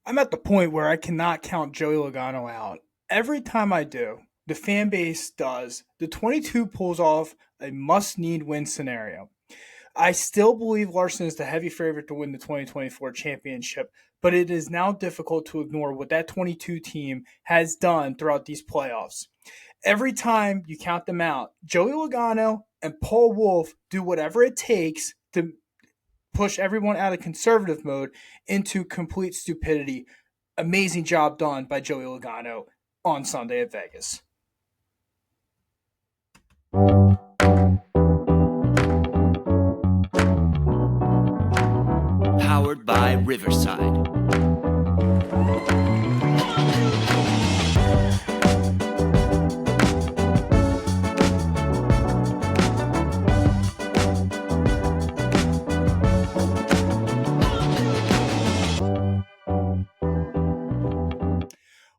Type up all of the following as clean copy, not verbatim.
I'm at the point where I cannot count Joey Logano out. Every time I do, the fan base does. The 22 pulls off a must-need win scenario. I still believe Larson is the heavy favorite to win the 2024 championship, but it is now difficult to ignore what that 22 team has done throughout these playoffs. Every time you count them out, Joey Logano and Paul Wolfe do whatever it takes to push everyone out of conservative mode into complete stupidity. Amazing job done by Joey Logano on Sunday at Vegas. Powered by Riverside.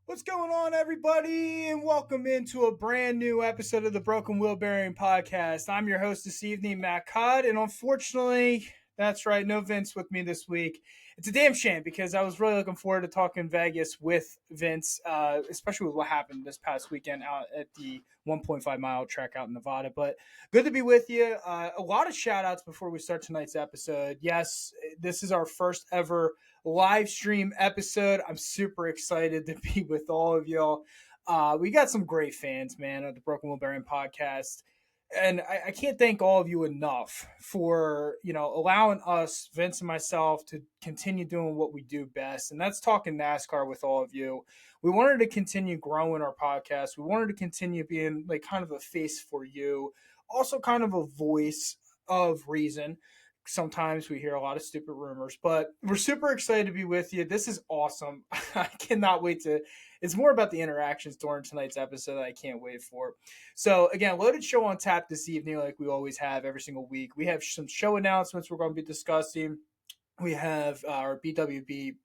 What's going on, everybody, and welcome into a brand new episode of the Broken Wheel Bearing Podcast. I'm your host this evening, Matt Codd, and unfortunately, that's right, no Vince with me this week. It's a damn shame because I was really looking forward to talking Vegas with Vince, especially with what happened this past weekend out at the 1.5 mile track out in Nevada. But good to be with you. A lot of shout outs before we start tonight's episode. Yes, this is our first ever live stream episode. I'm super excited to be with all of y'all. We got some great fans, man, of the Broken Wheel Bearing Podcast. And I can't thank all of you enough for, allowing us, Vince and myself, to continue doing what we do best. And that's talking NASCAR with all of you. We wanted to continue growing our podcast. We wanted to continue being like kind of a face for you, also kind of a voice of reason. Sometimes we hear a lot of stupid rumors, but we're super excited to be with you. This is awesome. I cannot wait to. It's more about the interactions during tonight's episode that I can't wait for. So, again, loaded show on tap this evening, like we always have every single week. We have some show announcements we're going to be discussing. We have our BWB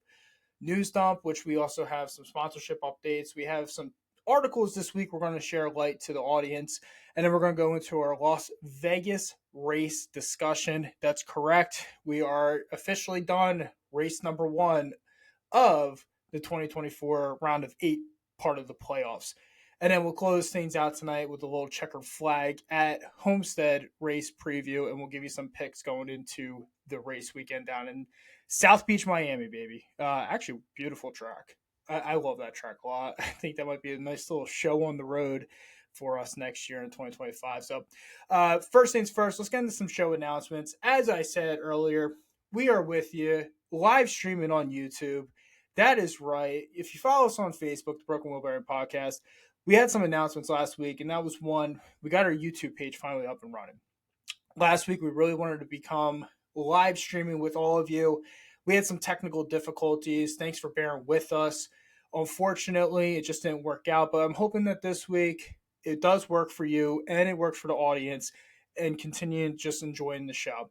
news dump, which we also have some sponsorship updates. We have some articles this week we're going to share light to the audience. And then we're going to go into our Las Vegas race discussion. That's correct. We are officially done race number 1 of the 2024 round of 8 part of the playoffs. And then we'll close things out tonight with a little checkered flag at Homestead race preview, and we'll give you some picks going into the race weekend down in South Beach, Miami, baby. Actually, beautiful track. I love that track a lot. I think that might be a nice little show on the road for us next year in 2025. So first things first, let's get into some show announcements. As I said earlier, we are with you live streaming on YouTube. That is right. If you follow us on Facebook, the Broken Wheel Bearing Podcast, we had some announcements last week, and that was one. We got our YouTube page finally up and running. Last week, we really wanted to become live streaming with all of you. We had some technical difficulties. Thanks for bearing with us. Unfortunately, it just didn't work out, but I'm hoping that this week it does work for you and it works for the audience and continue just enjoying the show.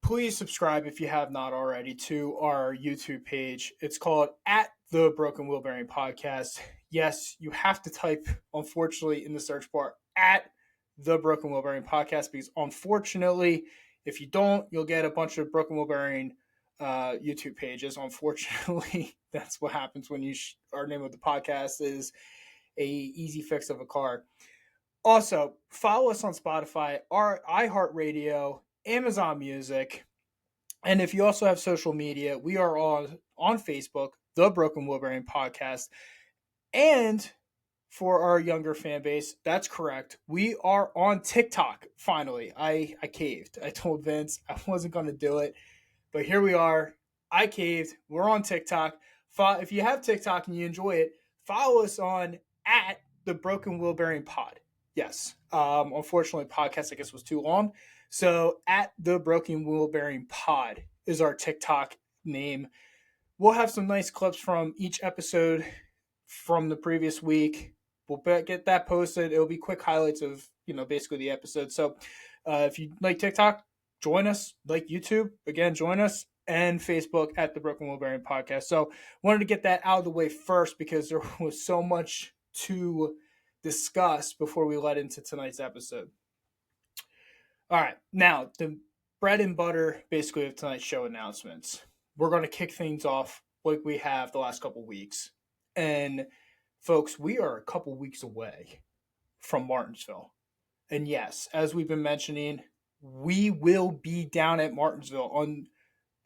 Please subscribe if you have not already to our YouTube page. It's called at the Broken Wheel Bearing Podcast. Yes, you have to type, unfortunately, in the search bar at the Broken Wheel Bearing Podcast, because unfortunately, if you don't, you'll get a bunch of Broken Wheel Bearing YouTube pages. Unfortunately, that's what happens when our name of the podcast is a easy fix of a car. Also, follow us on Spotify, our iHeartRadio, Amazon Music, and if you also have social media, we are on Facebook, the Broken Wheel Bearing Podcast, and for our younger fan base, that's correct, we are on TikTok. Finally, I caved. I told Vince I wasn't going to do it, but here we are. I caved. We're on TikTok. If you have TikTok and you enjoy it, follow us on at the Broken Wheel Bearing Pod. Yes. Unfortunately, podcast, I guess, was too long. So at the Broken Wheel Bearing Pod is our TikTok name. We'll have some nice clips from each episode from the previous week. We'll get that posted. It'll be quick highlights of, basically the episode. So if you like TikTok, join us. Like YouTube, again, join us. And Facebook at the Broken Wheel Bearing Podcast. So wanted to get that out of the way first because there was so much to discuss before we led into tonight's episode. All right, now the bread and butter basically of tonight's show announcements. We're going to kick things off like we have the last couple weeks. And folks, we are a couple weeks away from Martinsville. And yes, as we've been mentioning, we will be down at Martinsville on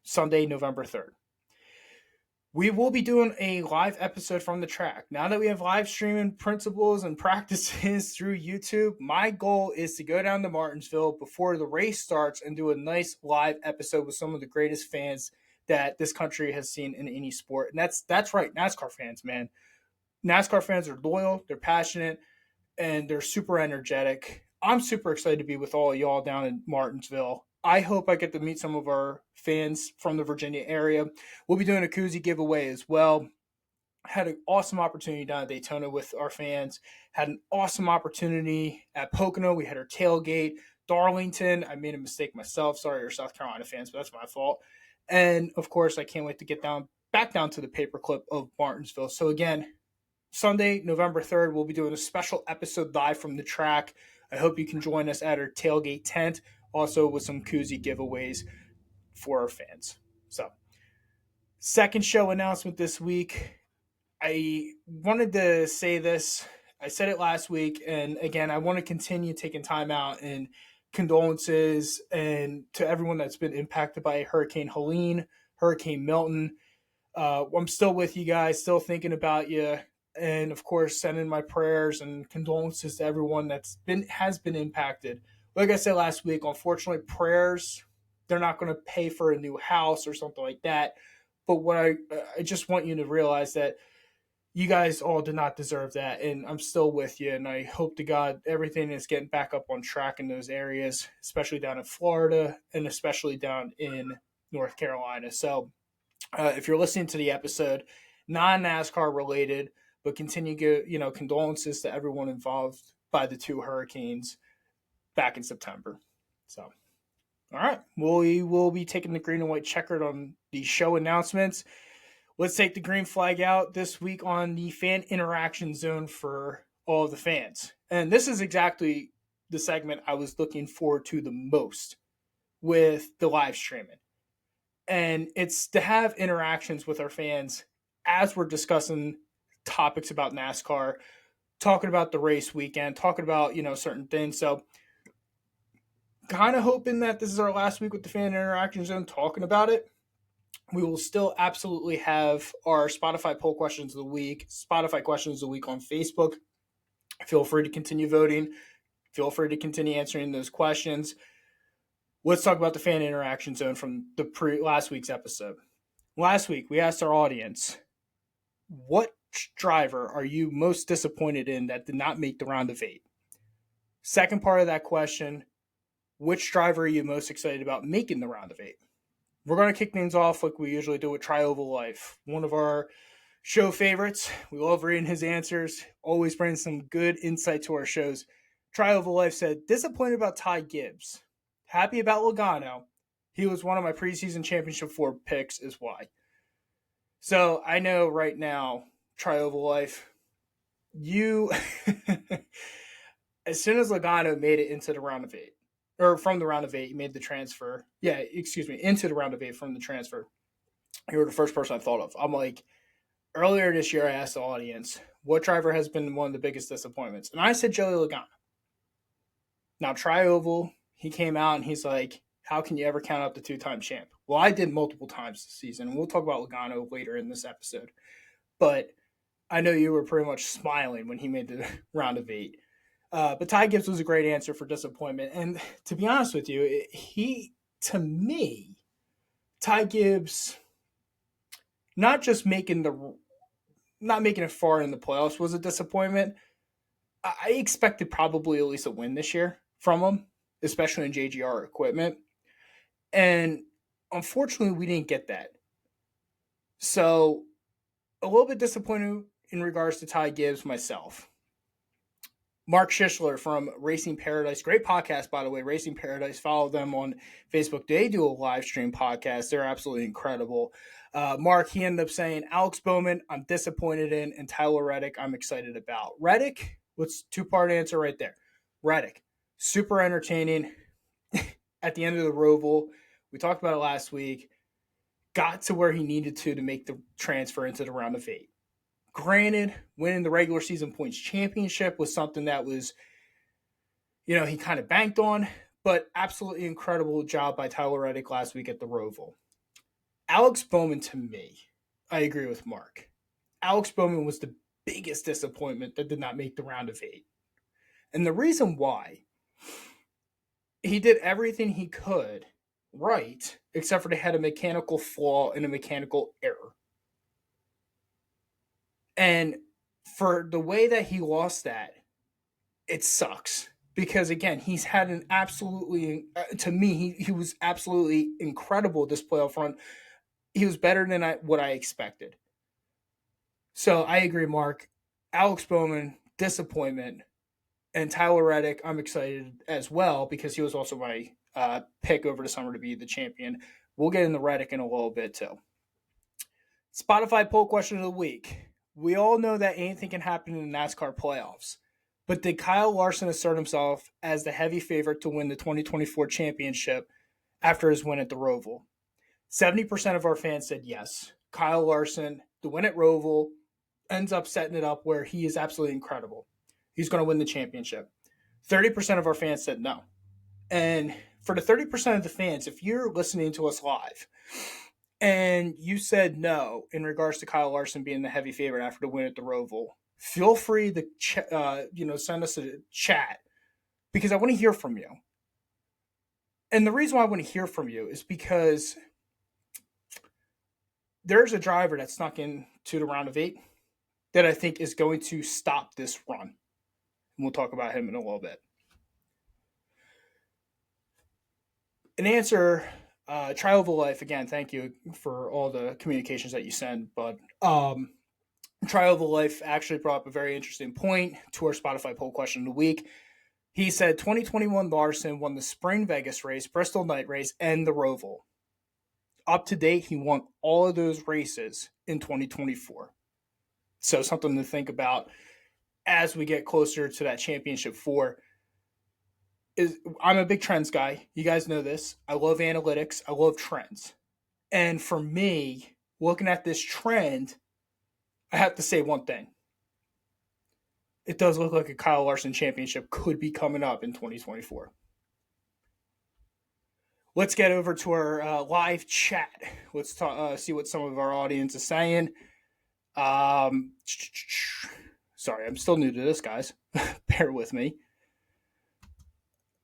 Sunday, November 3rd. We will be doing a live episode from the track. Now that we have live streaming principles and practices through YouTube, my goal is to go down to Martinsville before the race starts and do a nice live episode with some of the greatest fans that this country has seen in any sport. And that's right, NASCAR fans, man. NASCAR fans are loyal, they're passionate, and they're super energetic. I'm super excited to be with all of y'all down in Martinsville. I hope I get to meet some of our fans from the Virginia area. We'll be doing a koozie giveaway as well. Had an awesome opportunity down at Daytona with our fans. Had an awesome opportunity at Pocono. We had our tailgate. Darlington, I made a mistake myself. Sorry, you're South Carolina fans, but that's my fault. And of course, I can't wait to get back down to the paperclip of Martinsville. So again, Sunday, November 3rd, we'll be doing a special episode live from the track. I hope you can join us at our tailgate tent, also with some koozie giveaways for our fans. So, second show announcement this week. I wanted to say this. I said it last week, and again, I want to continue taking time out and condolences and to everyone that's been impacted by Hurricane Helene, Hurricane Milton. I'm still with you guys, still thinking about you, and of course, sending my prayers and condolences to everyone has been impacted. Like I said last week, unfortunately, prayers, they're not going to pay for a new house or something like that. But what I just want you to realize that you guys all did not deserve that, and I'm still with you. And I hope to God everything is getting back up on track in those areas, especially down in Florida and especially down in North Carolina. So, if you're listening to the episode, non-NASCAR related, but condolences to everyone involved by the two hurricanes back in September. So, all right, we will be taking the green and white checkered on the show announcements. Let's take the green flag out this week on the fan interaction zone for all of the fans. And this is exactly the segment I was looking forward to the most with the live streaming. And it's to have interactions with our fans as we're discussing topics about NASCAR, talking about the race weekend, talking about, certain things. So kind of hoping that this is our last week with the fan interaction zone talking about it. We will still absolutely have our Spotify poll questions of the week, Spotify questions of the week on Facebook. Feel free to continue voting. Feel free to continue answering those questions. Let's talk about the fan interaction zone from the last week's episode. Last week, we asked our audience, what driver are you most disappointed in that did not make the round of 8? Second part of that question, which driver are you most excited about making the round of 8? We're going to kick things off like we usually do with Tri-Oval Life, one of our show favorites. We love reading his answers, always brings some good insight to our shows. Tri-Oval Life said, disappointed about Ty Gibbs. Happy about Logano. He was one of my preseason championship 4 picks is why. So I know right now, Tri-Oval Life, you, as soon as Logano made it into the round of 8, or from the round of 8, he made the transfer. Yeah, into the round of 8 from the transfer. You were the first person I thought of. I'm like, earlier this year, I asked the audience, what driver has been one of the biggest disappointments? And I said Joey Logano. Now, Tri-Oval, he came out and he's like, how can you ever count out the 2-time champ? Well, I did multiple times this season, and we'll talk about Logano later in this episode. But I know you were pretty much smiling when he made the round of 8. But Ty Gibbs was a great answer for disappointment. And to be honest with you, to me, Ty Gibbs, not making it far in the playoffs was a disappointment. I expected probably at least a win this year from him, especially in JGR equipment. And unfortunately, we didn't get that. So a little bit disappointed in regards to Ty Gibbs myself. Mark Schishler from Racing Paradise. Great podcast, by the way, Racing Paradise. Follow them on Facebook. They do a live stream podcast. They're absolutely incredible. Mark, he ended up saying, Alex Bowman, I'm disappointed in, and Tyler Reddick, I'm excited about. Reddick, what's 2-part answer right there. Reddick, super entertaining. At the end of the Roval, we talked about it last week. got to where he needed to make the transfer into the round of 8. Granted, winning the regular season points championship was something that was, he kind of banked on, but absolutely incredible job by Tyler Reddick last week at the Roval. Alex Bowman, to me, I agree with Mark. Alex Bowman was the biggest disappointment that did not make the round of 8. And the reason why, he did everything he could right, except for they had a mechanical flaw and a mechanical error. And for the way that he lost that, it sucks. Because again, he's had an absolutely, to me, he was absolutely incredible this playoff run. He was better than what I expected. So I agree, Mark. Alex Bowman, disappointment. And Tyler Reddick, I'm excited as well because he was also my pick over the summer to be the champion. We'll get into Reddick in a little bit too. Spotify poll question of the week. We all know that anything can happen in the NASCAR playoffs. But did Kyle Larson assert himself as the heavy favorite to win the 2024 championship after his win at the Roval? 70% of our fans said yes. Kyle Larson, the win at Roval, ends up setting it up where he is absolutely incredible. He's going to win the championship. 30% of our fans said no. And for the 30% of the fans, if you're listening to us live and you said no in regards to Kyle Larson being the heavy favorite after the win at the Roval, feel free to send us a chat because I want to hear from you. And the reason why I want to hear from you is because there's a driver that snuck into the round of 8 that I think is going to stop this run. And we'll talk about him in a little bit. An answer, Trial of a Life, again, thank you for all the communications that you send, but Trial of a Life actually brought up a very interesting point to our Spotify poll question of the week. He said 2021 Larson won the Spring Vegas race, Bristol Night race, and the Roval. Up to date, he won all of those races in 2024. So something to think about as we get closer to that championship 4. I'm a big trends guy. You guys know this. I love analytics. I love trends. And for me, looking at this trend, I have to say one thing. It does look like a Kyle Larson championship could be coming up in 2024. Let's get over to our live chat. Let's see what some of our audience is saying. Sorry, I'm still new to this, guys. Bear with me.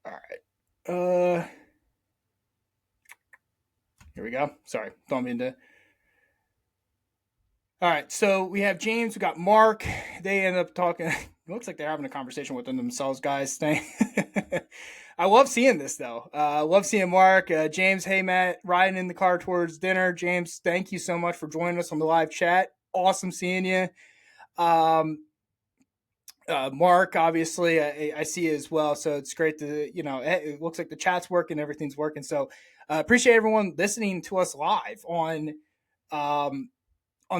All right. Here we go. Sorry, don't mean to. All right, so we have James, we got Mark. They end up talking. It looks like they're having a conversation within themselves, guys. I love seeing this, though. I love seeing Mark. James, hey, Matt, riding in the car towards dinner. James, thank you so much for joining us on the live chat. Awesome seeing you. Mark, obviously, I see you as well. So it's great to, it looks like the chat's working, everything's working. So appreciate everyone listening to us live on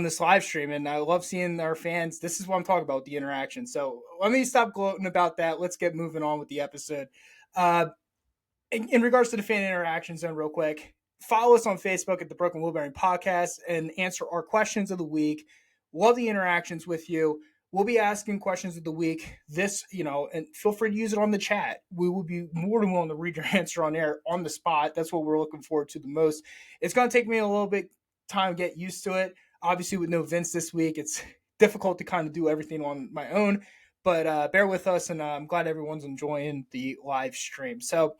this live stream, and I love seeing our fans. This is what I'm talking about, the interaction. So let me stop gloating about that. Let's get moving on with the episode. In regards to the fan interaction zone, real quick, follow us on Facebook at the Broken Wheel Bearing Podcast and answer our questions of the week. Love the interactions with you. We'll be asking questions of the week and feel free to use it on the chat. We will be more than willing to read your answer on air on the spot. That's what we're looking forward to the most. It's going to take me a little bit time to get used to it. Obviously, with no Vince this week, it's difficult to kind of do everything on my own, but bear with us, and I'm glad everyone's enjoying the live stream. So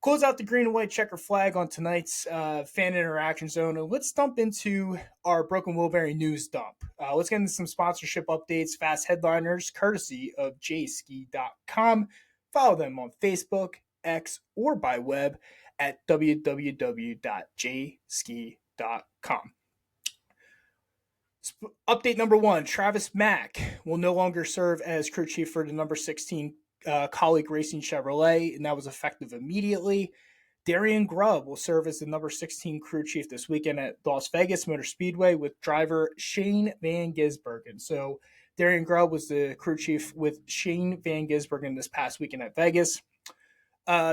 close out the green and white checker flag on tonight's fan interaction zone, and let's dump into our Broken Wheel Bearing news dump. Let's get into some sponsorship updates, fast headliners, courtesy of jski.com. Follow them on Facebook, X, or by web at www.jski.com. Update number 1, Travis Mack will no longer serve as crew chief for the number 16 Colleague Racing Chevrolet, and that was effective immediately. Darian Grubb will serve as the number 16 crew chief this weekend at Las Vegas Motor Speedway with driver Shane Van Gisbergen. So Darian Grubb was the crew chief with Shane Van Gisbergen this past weekend at Vegas.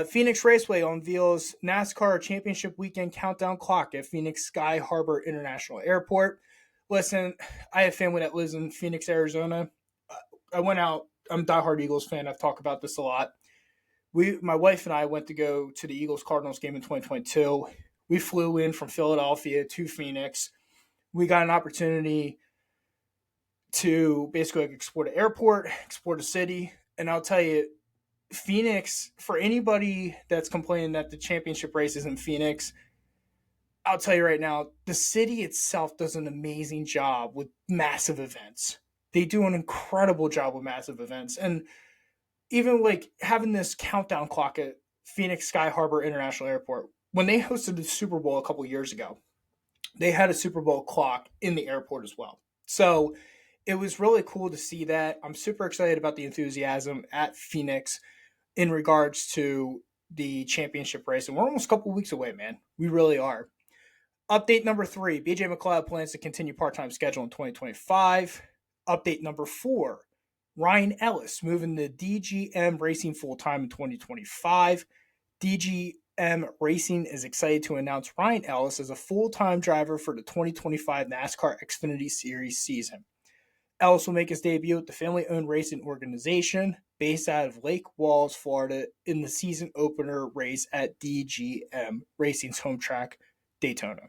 Phoenix Raceway unveils NASCAR Championship Weekend countdown clock at Phoenix Sky Harbor International Airport. Listen, I have family that lives in Phoenix, Arizona. I went out. I'm a diehard Eagles fan. I've talked about this a lot. My wife and I went to go to the Eagles Cardinals game in 2022. We flew in from Philadelphia to Phoenix. We got an opportunity to basically explore the airport, explore the city, and I'll tell you, Phoenix, for anybody that's complaining that the championship race is in Phoenix, I'll tell you right now, the city itself does an amazing job with massive events. They do an incredible job with massive events. And even like having this countdown clock at Phoenix Sky Harbor International Airport, when they hosted the Super Bowl a couple years ago, they had a Super Bowl clock in the airport as well. So it was really cool to see that. I'm super excited about the enthusiasm at Phoenix in regards to the championship race. And we're almost a couple weeks away, man. We really are. Update number 3, BJ McLeod plans to continue part-time schedule in 2025. Update number 4, Ryan Ellis moving to DGM Racing full-time in 2025. DGM Racing is excited to announce Ryan Ellis as a full-time driver for the 2025 NASCAR Xfinity Series season. Ellis will make his debut at the family-owned racing organization based out of Lake Walls, Florida, in the season opener race at DGM Racing's home track, Daytona.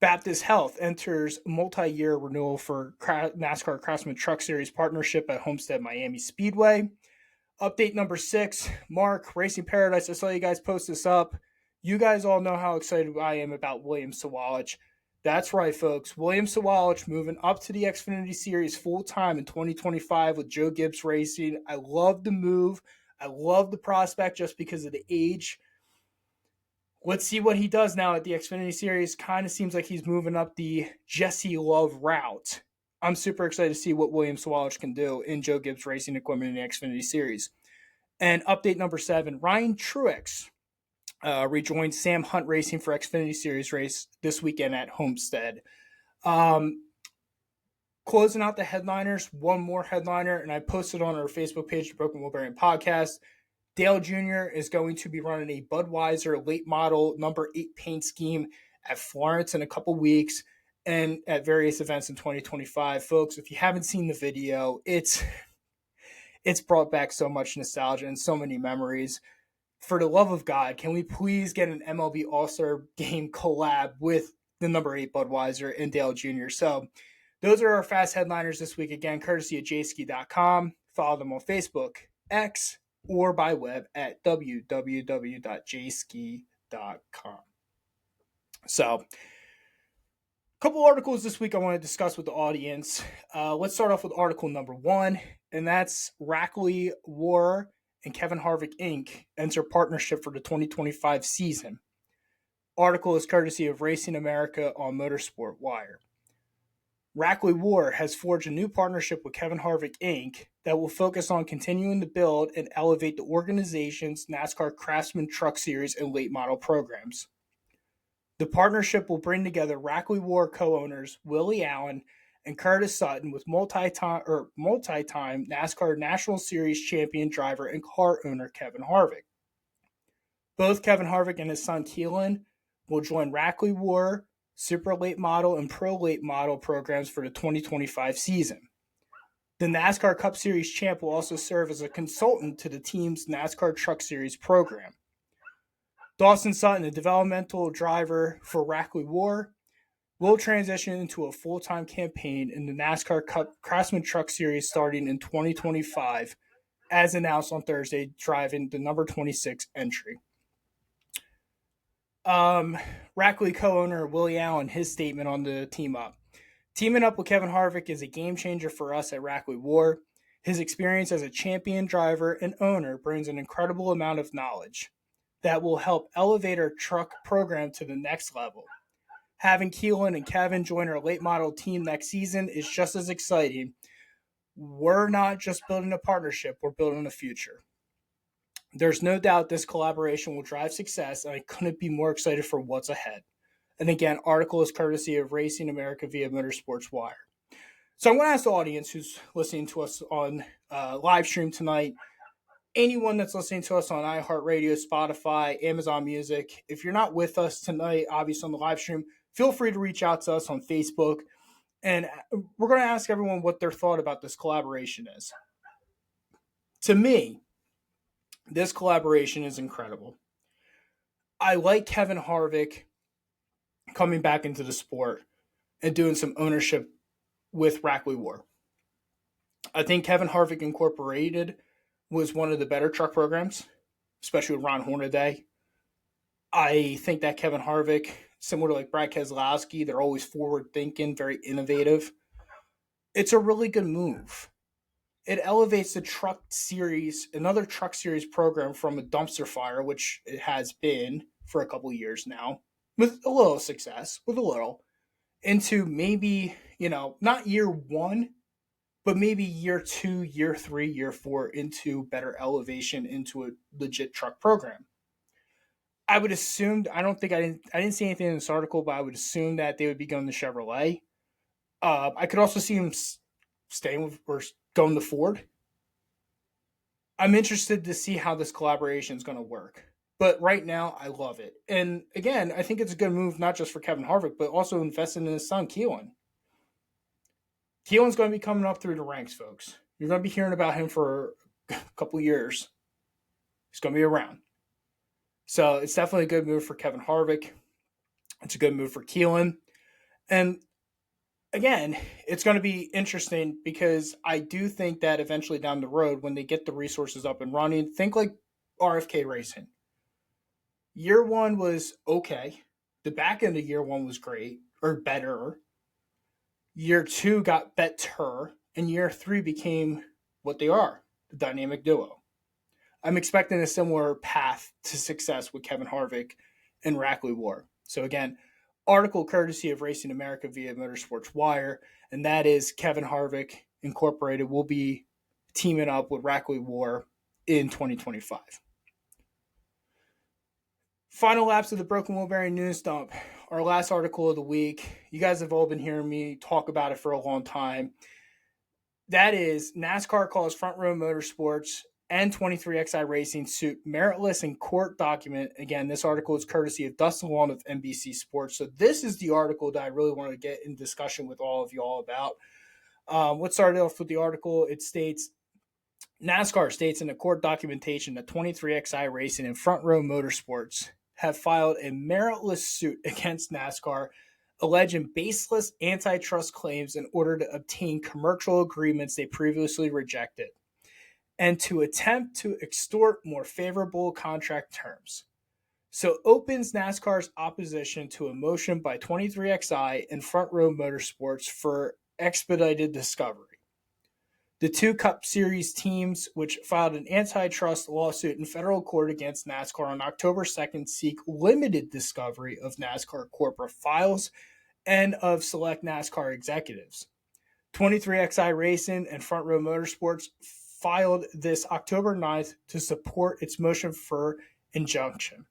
Baptist Health enters multi-year renewal for NASCAR Craftsman Truck Series partnership at Homestead Miami Speedway. Update number 6, Mark, Racing Paradise. I saw you guys post this up. You guys all know how excited I am about William Sawalich. That's right, folks. William Sawalich moving up to the Xfinity Series full-time in 2025 with Joe Gibbs Racing. I love the move. I love the prospect just because of the age. Let's see what he does now at the Xfinity Series. Kind of seems like he's moving up the Jesse Love route. I'm super excited to see what William Sawalich can do in Joe Gibbs Racing equipment in the Xfinity Series. And update number 7, Ryan Truex rejoined Sam Hunt Racing for Xfinity Series race this weekend at Homestead. Closing out the headliners, one more headliner, and I posted on our Facebook page, the Broken Wheel Bearing Podcast. Dale Jr. is going to be running a Budweiser late model number 8 paint scheme at Florence in a couple weeks and at various events in 2025. Folks, if you haven't seen the video, it's brought back so much nostalgia and so many memories. For the love of God, can we please get an MLB All-Star Game collab with the number 8 Budweiser and Dale Jr.? So those are our fast headliners this week. Again, courtesy of jski.com. Follow them on Facebook, X, or by web at www.jski.com. So, a couple articles this week I want to discuss with the audience. Let's start off with article number 1, and that's Rackley War and Kevin Harvick Inc. enter partnership for the 2025 season. Article is courtesy of Racing America on Motorsport Wire. Rackley War has forged a new partnership with Kevin Harvick Inc. that will focus on continuing to build and elevate the organization's NASCAR Craftsman Truck Series and late model programs. The partnership will bring together Rackley War co-owners Willie Allen and Curtis Sutton with multi-time NASCAR National Series champion driver and car owner Kevin Harvick. Both Kevin Harvick and his son Keelan will join Rackley War Super Late Model and Pro Late Model programs for the 2025 season. The NASCAR Cup Series champ will also serve as a consultant to the team's NASCAR Truck Series program. Dawson Sutton, a developmental driver for Rackley War, will transition into a full-time campaign in the NASCAR Cup Craftsman Truck Series starting in 2025, as announced on Thursday, driving the number 26 entry. Rackley co-owner Willie Allen, his statement on the team up. Teaming up with Kevin Harvick is a game changer for us at Rackley War. His experience as a champion driver and owner brings an incredible amount of knowledge that will help elevate our truck program to the next level. Having Keelan and Kevin join our late model team next season is just as exciting. We're not just building a partnership, we're building a future. There's no doubt this collaboration will drive success, and I couldn't be more excited for what's ahead. And again, article is courtesy of Racing America via Motorsports Wire. So I'm going to ask the audience who's listening to us on live stream tonight, anyone that's listening to us on iHeartRadio, Spotify, Amazon Music, if you're not with us tonight, obviously on the live stream, feel free to reach out to us on Facebook. And we're going to ask everyone what their thought about this collaboration is. To me, this collaboration is incredible. I like Kevin Harvick coming back into the sport and doing some ownership with Rackley War. I think Kevin Harvick Incorporated was one of the better truck programs, especially with Ron Hornaday. I think that Kevin Harvick, similar to like Brad Keselowski, they're always forward thinking, very innovative. It's a really good move. It elevates the truck series, another truck series program from a dumpster fire, which it has been for a couple of years now, with a little success, into maybe, not year one, but maybe year 2, year 3, year 4 into better elevation into a legit truck program. I would assume, I didn't see anything in this article, but I would assume that they would be going to Chevrolet. I could also see him staying with or going to Ford. I'm interested to see how this collaboration is going to work. But right now, I love it. And again, I think it's a good move, not just for Kevin Harvick, but also investing in his son, Keelan. Keelan's going to be coming up through the ranks, folks. You're going to be hearing about him for a couple years. He's going to be around. So it's definitely a good move for Kevin Harvick. It's a good move for Keelan. And again, it's going to be interesting because I do think that eventually down the road, when they get the resources up and running, think like RFK Racing. Year one was okay. The back end of year one was great or better. Year two got better, and year 3 became what they are, the dynamic duo. I'm expecting a similar path to success with Kevin Harvick and Rackley War. So again, article courtesy of Racing America via Motorsports Wire, and that is Kevin Harvick Incorporated will be teaming up with Rackley War in 2025. Final laps of the Broken Wheel Bearing News Dump. Our last article of the week. You guys have all been hearing me talk about it for a long time. That is NASCAR calls Front Row Motorsports and 23XI Racing suit meritless in court document. Again, this article is courtesy of Dustin Long of NBC Sports. So this is the article that I really want to get in discussion with all of you all about. Let's start off with the article. It states, NASCAR states in the court documentation that 23XI Racing and Front Row Motorsports have filed a meritless suit against NASCAR alleging baseless antitrust claims in order to obtain commercial agreements they previously rejected and to attempt to extort more favorable contract terms. So opens NASCAR's opposition to a motion by 23XI and Front Row Motorsports for expedited discovery. The 2 Cup Series teams, which filed an antitrust lawsuit in federal court against NASCAR on October 2nd, seek limited discovery of NASCAR corporate files and of select NASCAR executives. 23XI Racing and Front Row Motorsports filed this October 9th to support its motion for injunction.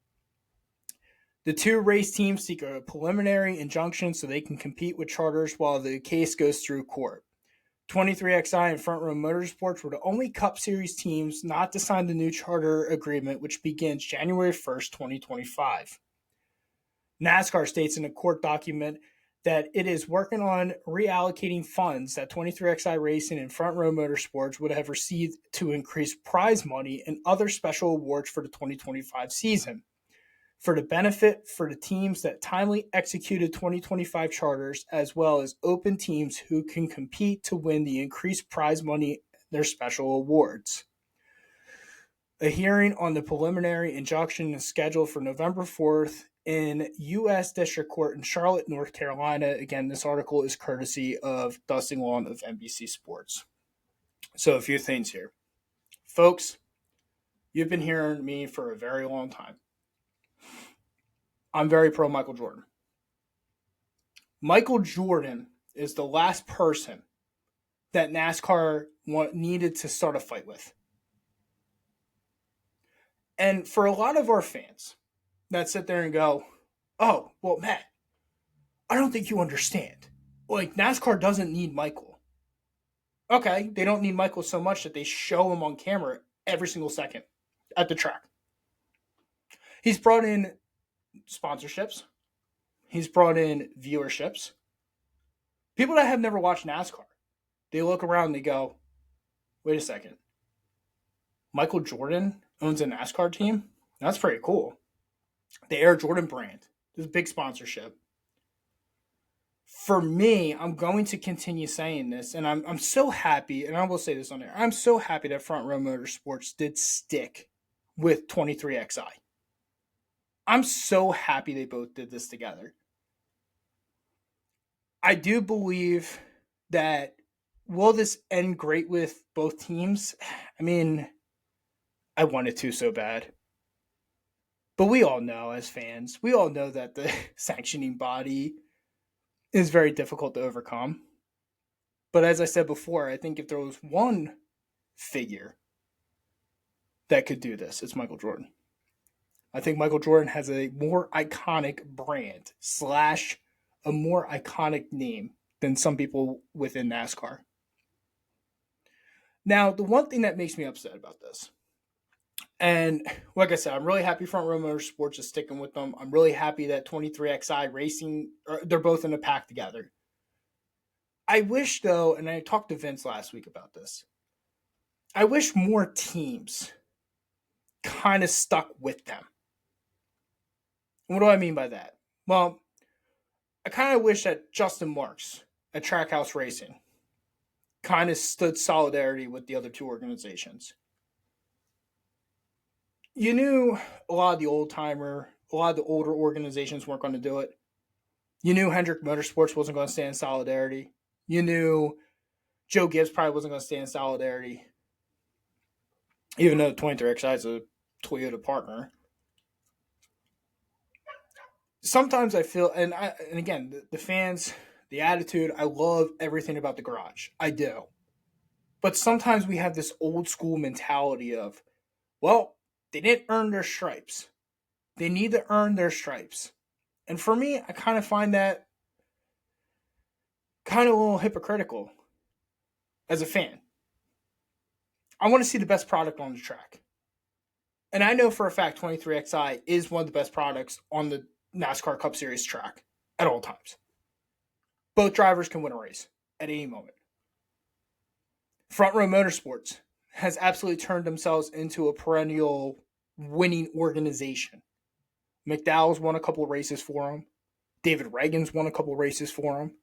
The 2 race teams seek a preliminary injunction so they can compete with charters while the case goes through court. 23XI and Front Row Motorsports were the only Cup Series teams not to sign the new charter agreement, which begins January 1st, 2025. NASCAR states in a court document that it is working on reallocating funds that 23XI Racing and Front Row Motorsports would have received to increase prize money and other special awards for the 2025 season, for the benefit for the teams that timely executed 2025 charters, as well as open teams who can compete to win the increased prize money, their special awards. A hearing on the preliminary injunction is scheduled for November 4th in U.S. District Court in Charlotte, North Carolina. Again, this article is courtesy of Dustin Long of NBC Sports. So a few things here. Folks, you've been hearing me for a very long time. I'm very pro Michael Jordan. Michael Jordan is the last person that NASCAR needed to start a fight with. And for a lot of our fans that sit there and go, oh, well, Matt, I don't think you understand. Like, NASCAR doesn't need Michael. Okay, they don't need Michael so much that they show him on camera every single second at the track. He's brought in sponsorships. He's brought in viewerships. People that have never watched NASCAR, they look around and they go, wait a second. Michael Jordan owns a NASCAR team? That's pretty cool. The Air Jordan brand. There's a big sponsorship. For me, I'm going to continue saying this, and I'm so happy, and I will say this on air. I'm so happy that Front Row Motorsports did stick with 23XI. I'm so happy they both did this together. I do believe that will this end great with both teams? I mean, I want it to so bad. But we all know as fans, we all know that the sanctioning body is very difficult to overcome. But as I said before, I think if there was one figure that could do this, it's Michael Jordan. I think Michael Jordan has a more iconic brand / a more iconic name than some people within NASCAR. Now, the one thing that makes me upset about this, and like I said, I'm really happy Front Row Motorsports is sticking with them. I'm really happy that 23XI Racing, they're both in a pack together. I wish, though, and I talked to Vince last week about this, I wish more teams kind of stuck with them. What do I mean by that? Well, I kind of wish that Justin Marks at Trackhouse Racing kind of stood solidarity with the other two organizations. You knew a lot of the a lot of the older organizations weren't going to do it. You knew Hendrick Motorsports wasn't going to stand in solidarity. You knew Joe Gibbs probably wasn't going to stand in solidarity, even though 23XI is a Toyota partner. Sometimes I feel, and again, the fans, the attitude, I love everything about the garage. I do. But sometimes we have this old school mentality of, well, they didn't earn their stripes. They need to earn their stripes. And for me, I kind of find that kind of a little hypocritical as a fan. I want to see the best product on the track. And I know for a fact 23XI is one of the best products on the NASCAR Cup Series track at all times. Both drivers can win a race at any moment. Front Row Motorsports has absolutely turned themselves into a perennial winning organization. McDowell's won a couple of races for them. David Reagan's won a couple of races for them.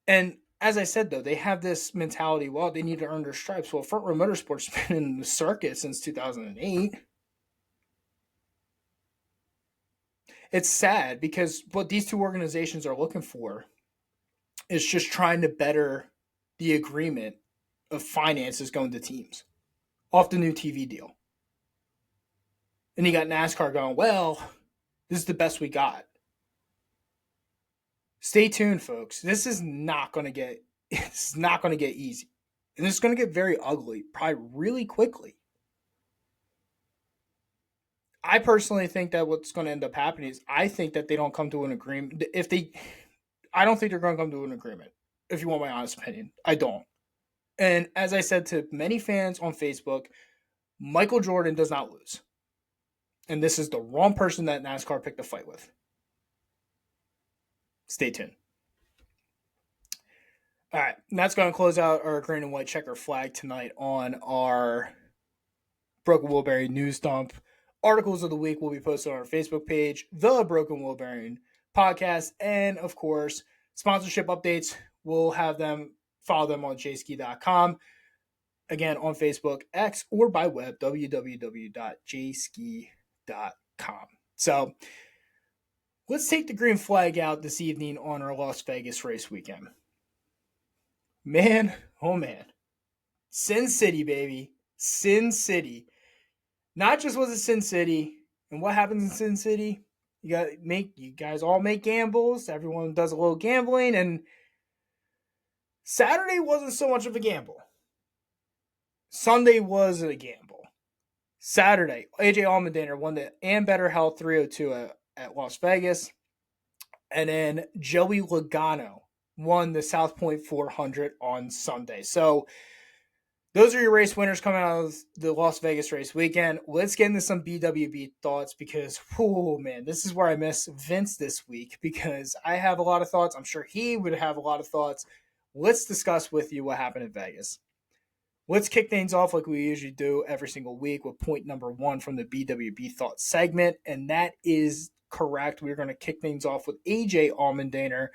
And as I said, though, they have this mentality, well, they need to earn their stripes. Well, Front Row Motorsports has been in the circuit since 2008. It's sad because what these two organizations are looking for is just trying to better the agreement of finances going to teams off the new TV deal. And you got NASCAR going, well, this is the best we got. Stay tuned, folks. This is not going to get easy. And it's going to get very ugly, probably really quickly. I personally think that what's going to end up happening is I think that they don't come to an agreement. I don't think they're going to come to an agreement, if you want my honest opinion. I don't. And as I said to many fans on Facebook, Michael Jordan does not lose. And this is the wrong person that NASCAR picked a fight with. Stay tuned. All right, and that's going to close out our green and white checker flag tonight on our Broken Wheel Bearing news dump. Articles of the week will be posted on our Facebook page, The Broken Wheel Bearing Podcast, and of course, sponsorship updates. We'll have them, follow them on jski.com. Again, on Facebook, X, or by web, www.jski.com. So, let's take the green flag out this evening on our Las Vegas race weekend. Man, oh man. Sin City, baby. Sin City. Not just was it Sin City, and what happens in Sin City? You guys all make gambles. Everyone does a little gambling, and Saturday wasn't so much of a gamble. Sunday was a gamble. Saturday, AJ Allmendinger won the And Better Health 302 at Las Vegas, and then Joey Logano won the South Point 400 on Sunday. So Those are your race winners coming out of the Las Vegas race weekend. Let's get into some BWB thoughts because, oh man, this is where I miss Vince this week because I have a lot of thoughts. I'm sure he would have a lot of thoughts. Let's discuss with you what happened in Vegas. Let's kick things off like we usually do every single week with point number 1 from the BWB thoughts segment, and that is correct. We're going to kick things off with AJ Allmendinger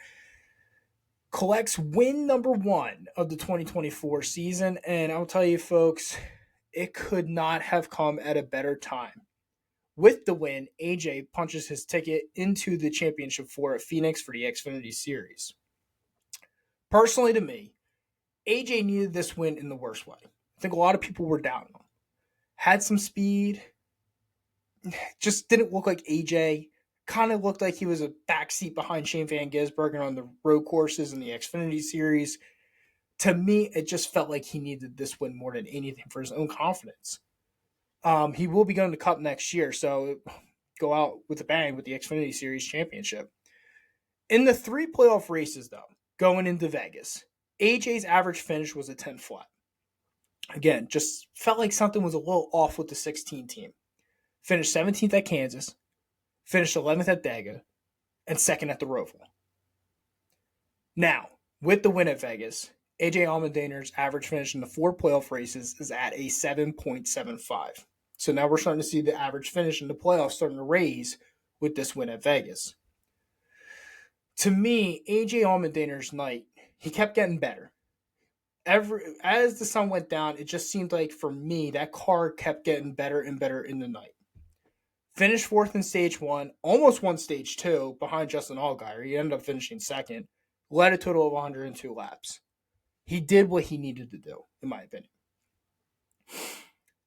collects win number 1 of the 2024 season, and I'll tell you folks, it could not have come at a better time. With the win, AJ punches his ticket into the championship 4 at Phoenix for the Xfinity Series. Personally to me, AJ needed this win in the worst way. I think a lot of people were down on him. Had some speed, just didn't look like AJ. Kind of looked like he was a backseat behind Shane Van Gisbergen on the road courses in the Xfinity Series. To me, it just felt like he needed this win more than anything for his own confidence. He will be going to Cup next year, so go out with a bang with the Xfinity Series championship. In the 3 playoff races, though, going into Vegas, AJ's average finish was a 10 flat. Again, just felt like something was a little off with the 16 team. Finished 17th at Kansas, finished 11th at Dega, and 2nd at the Roval. Now, with the win at Vegas, AJ Allmendinger's average finish in the 4 playoff races is at a 7.75. So now we're starting to see the average finish in the playoffs starting to raise with this win at Vegas. To me, AJ Allmendinger's night, he kept getting better. As the sun went down, it just seemed like for me, that car kept getting better and better in the night. Finished 4th in stage 1, almost won stage 2 behind Justin Allgaier. He ended up finishing 2nd, led a total of 102 laps. He did what he needed to do, in my opinion.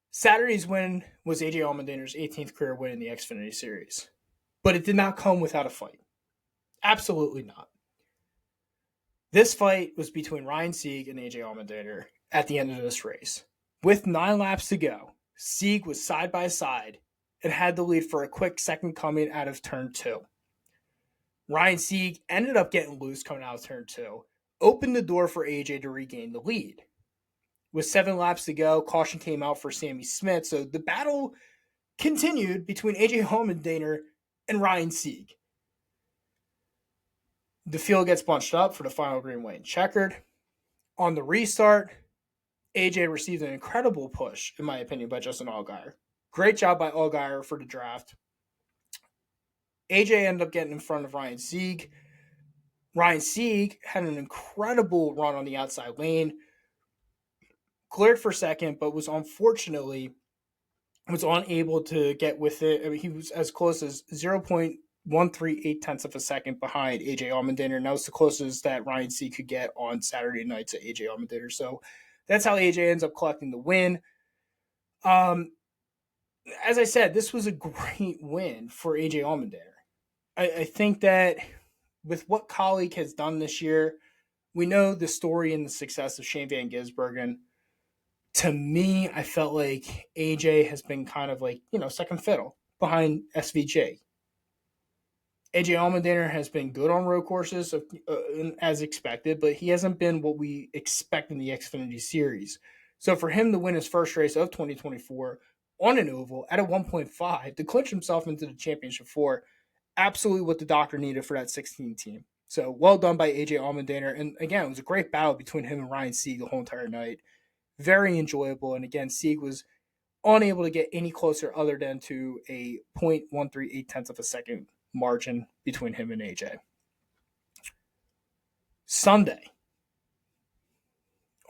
Saturday's win was AJ Allmendinger's 18th career win in the Xfinity Series. But it did not come without a fight. Absolutely not. This fight was between Ryan Sieg and AJ Allmendinger at the end of this race. With 9 laps to go, Sieg was side by side and had the lead for a quick second coming out of turn 2. Ryan Sieg ended up getting loose coming out of turn 2, opened the door for AJ to regain the lead. With 7 laps to go, caution came out for Sammy Smith, so the battle continued between AJ Allmendinger and Ryan Sieg. The field gets bunched up for the final green, white, and checkered. On the restart, AJ received an incredible push, in my opinion, by Justin Allgaier. Great job by Allgaier for the draft. AJ ended up getting in front of Ryan Sieg. Ryan Sieg had an incredible run on the outside lane. Cleared for second, but was unfortunately unable to get with it. I mean, he was as close as 0.138 of a second behind AJ Allmendinger, and that was the closest that Ryan Sieg could get on Saturday night to AJ Allmendinger. So that's how AJ ends up collecting the win. As I said, this was a great win for AJ Allmendinger. I think that with what Colleague has done this year, we know the story and the success of Shane Van Gisbergen. To me, I felt like AJ has been kind of like, second fiddle behind SVJ. AJ Allmendinger has been good on road courses as expected, but he hasn't been what we expect in the Xfinity Series. So for him to win his first race of 2024 on an oval at a 1.5 to clinch himself into the championship 4, absolutely what the doctor needed for that 16 team. So well done by AJ Allmendinger. And again, it was a great battle between him and Ryan Sieg the whole entire night. Very enjoyable. And again, Sieg was unable to get any closer other than to a 0.138 of a second margin between him and AJ.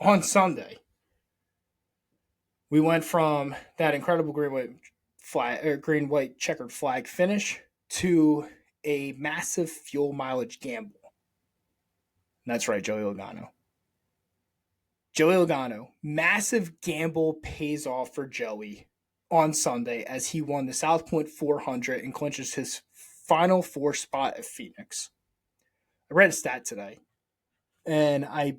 On Sunday, we went from that incredible green white checkered flag finish to a massive fuel mileage gamble. And that's right, Joey Logano. Joey Logano, massive gamble pays off for Joey on Sunday as he won the South Point 400 and clinches his final 4 spot at Phoenix. I read a stat today, and I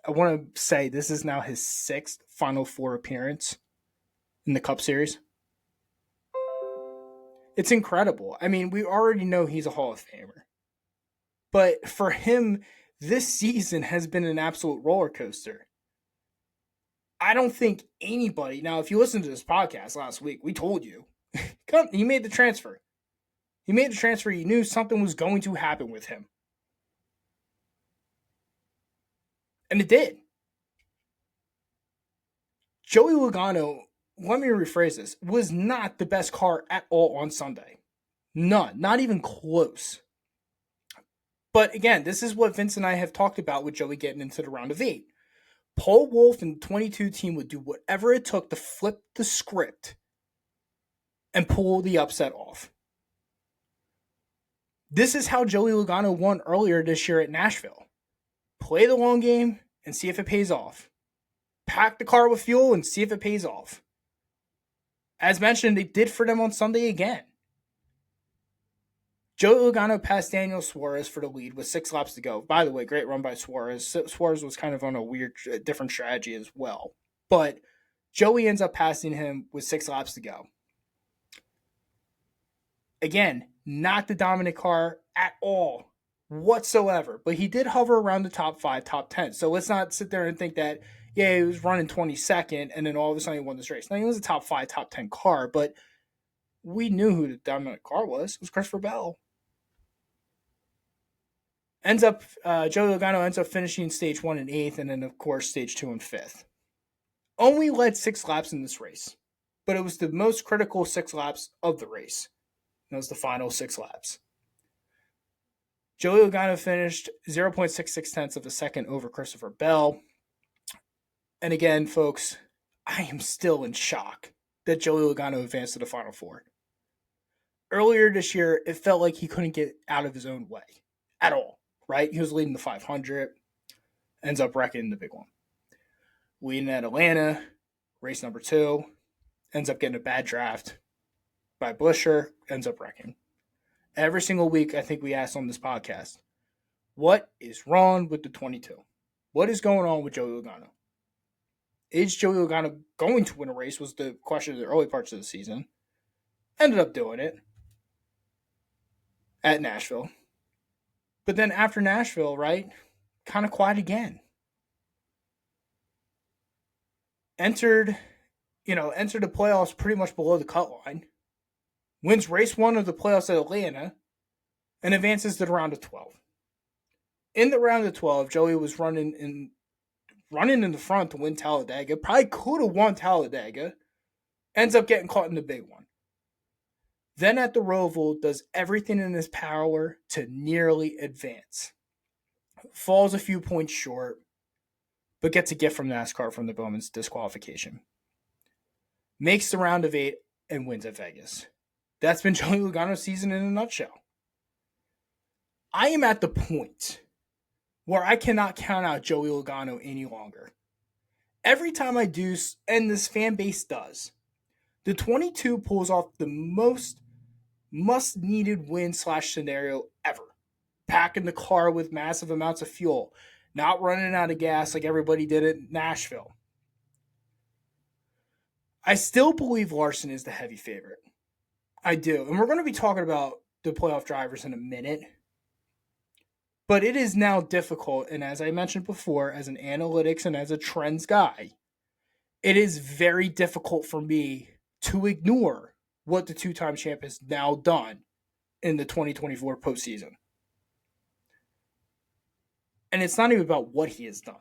want to say this is now his 6th Final 4 appearance in the Cup Series. It's incredible. I mean, we already know he's a Hall of Famer. But for him, this season has been an absolute roller coaster. I don't think anybody, now, if you listened to this podcast last week, we told you, he made the transfer. He made the transfer. He knew something was going to happen with him. And it did. Joey Logano, let me rephrase this, was not the best car at all on Sunday. None. Not even close. But again, this is what Vince and I have talked about with Joey getting into the round of 8. Paul Wolfe and the 22 team would do whatever it took to flip the script and pull the upset off. This is how Joey Logano won earlier this year at Nashville. Play the long game and see if it pays off. Pack the car with fuel and see if it pays off. As mentioned, it did for them on Sunday again. Joey Logano passed Daniel Suarez for the lead with 6 laps to go. By the way, great run by Suarez. Suarez was kind of on a weird, different strategy as well. But Joey ends up passing him with 6 laps to go. Again, not the dominant car at all whatsoever. But he did hover around the top 5, top 10. So let's not sit there and think that, yeah, he was running 22nd and then all of a sudden he won this race. Now, he was a top 5, top 10 car, but we knew who the dominant car was. It was Christopher Bell. Joey Logano ends up finishing stage 1 in 8th, and then, of course, stage 2 in 5th. Only led 6 laps in this race, but it was the most critical 6 laps of the race. That was the final 6 laps. Joey Logano finished 0.66 tenths of a second over Christopher Bell. And again, folks, I am still in shock that Joey Logano advanced to the Final Four. Earlier this year, it felt like he couldn't get out of his own way at all, right? He was leading the 500, ends up wrecking the big one. Leading at Atlanta, race number 2, ends up getting a bad draft by Buescher, ends up wrecking. Every single week, I think we asked on this podcast, what is wrong with the 22? What is going on with Joey Logano? Is Joey Logano going to win a race was the question of the early parts of the season. Ended up doing it at Nashville. But then after Nashville, right, kind of quiet again. Entered the playoffs pretty much below the cut line. Wins race 1 of the playoffs at Atlanta and advances to the round of 12. In the round of 12, Joey was running in the front to win Talladega. Probably could have won Talladega. Ends up getting caught in the big one. Then at the Roval, does everything in his power to nearly advance. Falls a few points short, but gets a gift from NASCAR from the Bowman's disqualification. Makes the round of 8 and wins at Vegas. That's been Joey Logano's season in a nutshell. I am at the point where I cannot count out Joey Logano any longer. Every time I do, and this fan base does, the 22 pulls off the most must-needed win/scenario ever. Packing the car with massive amounts of fuel, not running out of gas like everybody did at Nashville. I still believe Larson is the heavy favorite. I do. And we're going to be talking about the playoff drivers in a minute. But it is now difficult, and as I mentioned before, as an analytics and as a trends guy, it is very difficult for me to ignore what the 2-time champ has now done in the 2024 postseason. And it's not even about what he has done.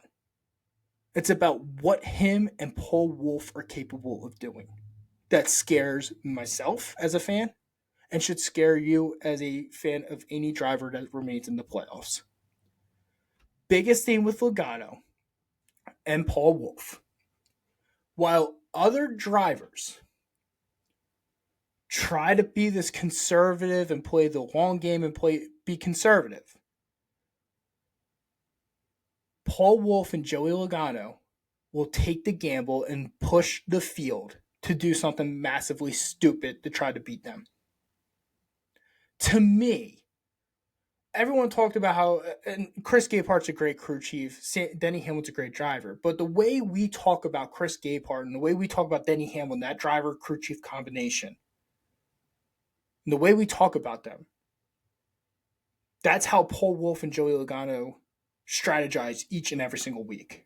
It's about what him and Paul Wolfe are capable of doing. That scares myself as a fan and should scare you as a fan of any driver that remains in the playoffs. Biggest thing with Logano and Paul Wolfe. While other drivers try to be this conservative and play the long game and be conservative, Paul Wolfe and Joey Logano will take the gamble and push the field to do something massively stupid to try to beat them. To me, everyone talked about how, and Chris Gabehart's a great crew chief, Denny Hamlin's a great driver, but the way we talk about Chris Gabehart and the way we talk about Denny Hamlin, that driver crew chief combination, and the way we talk about them, that's how Paul Wolfe and Joey Logano strategize each and every single week.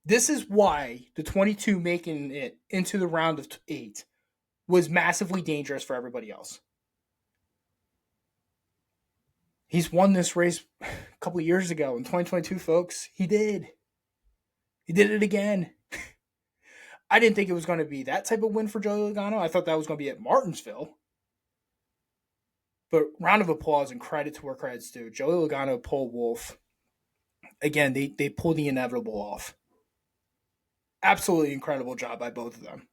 This is why the 22 making it into the round of 8 was massively dangerous for everybody else. He's won this race a couple of years ago in 2022, folks. He did. He did it again. I didn't think it was going to be that type of win for Joey Logano. I thought that was going to be at Martinsville. But round of applause and credit to where credit's due. Joey Logano, Paul Wolf. Again, they pulled the inevitable off. Absolutely incredible job by both of them.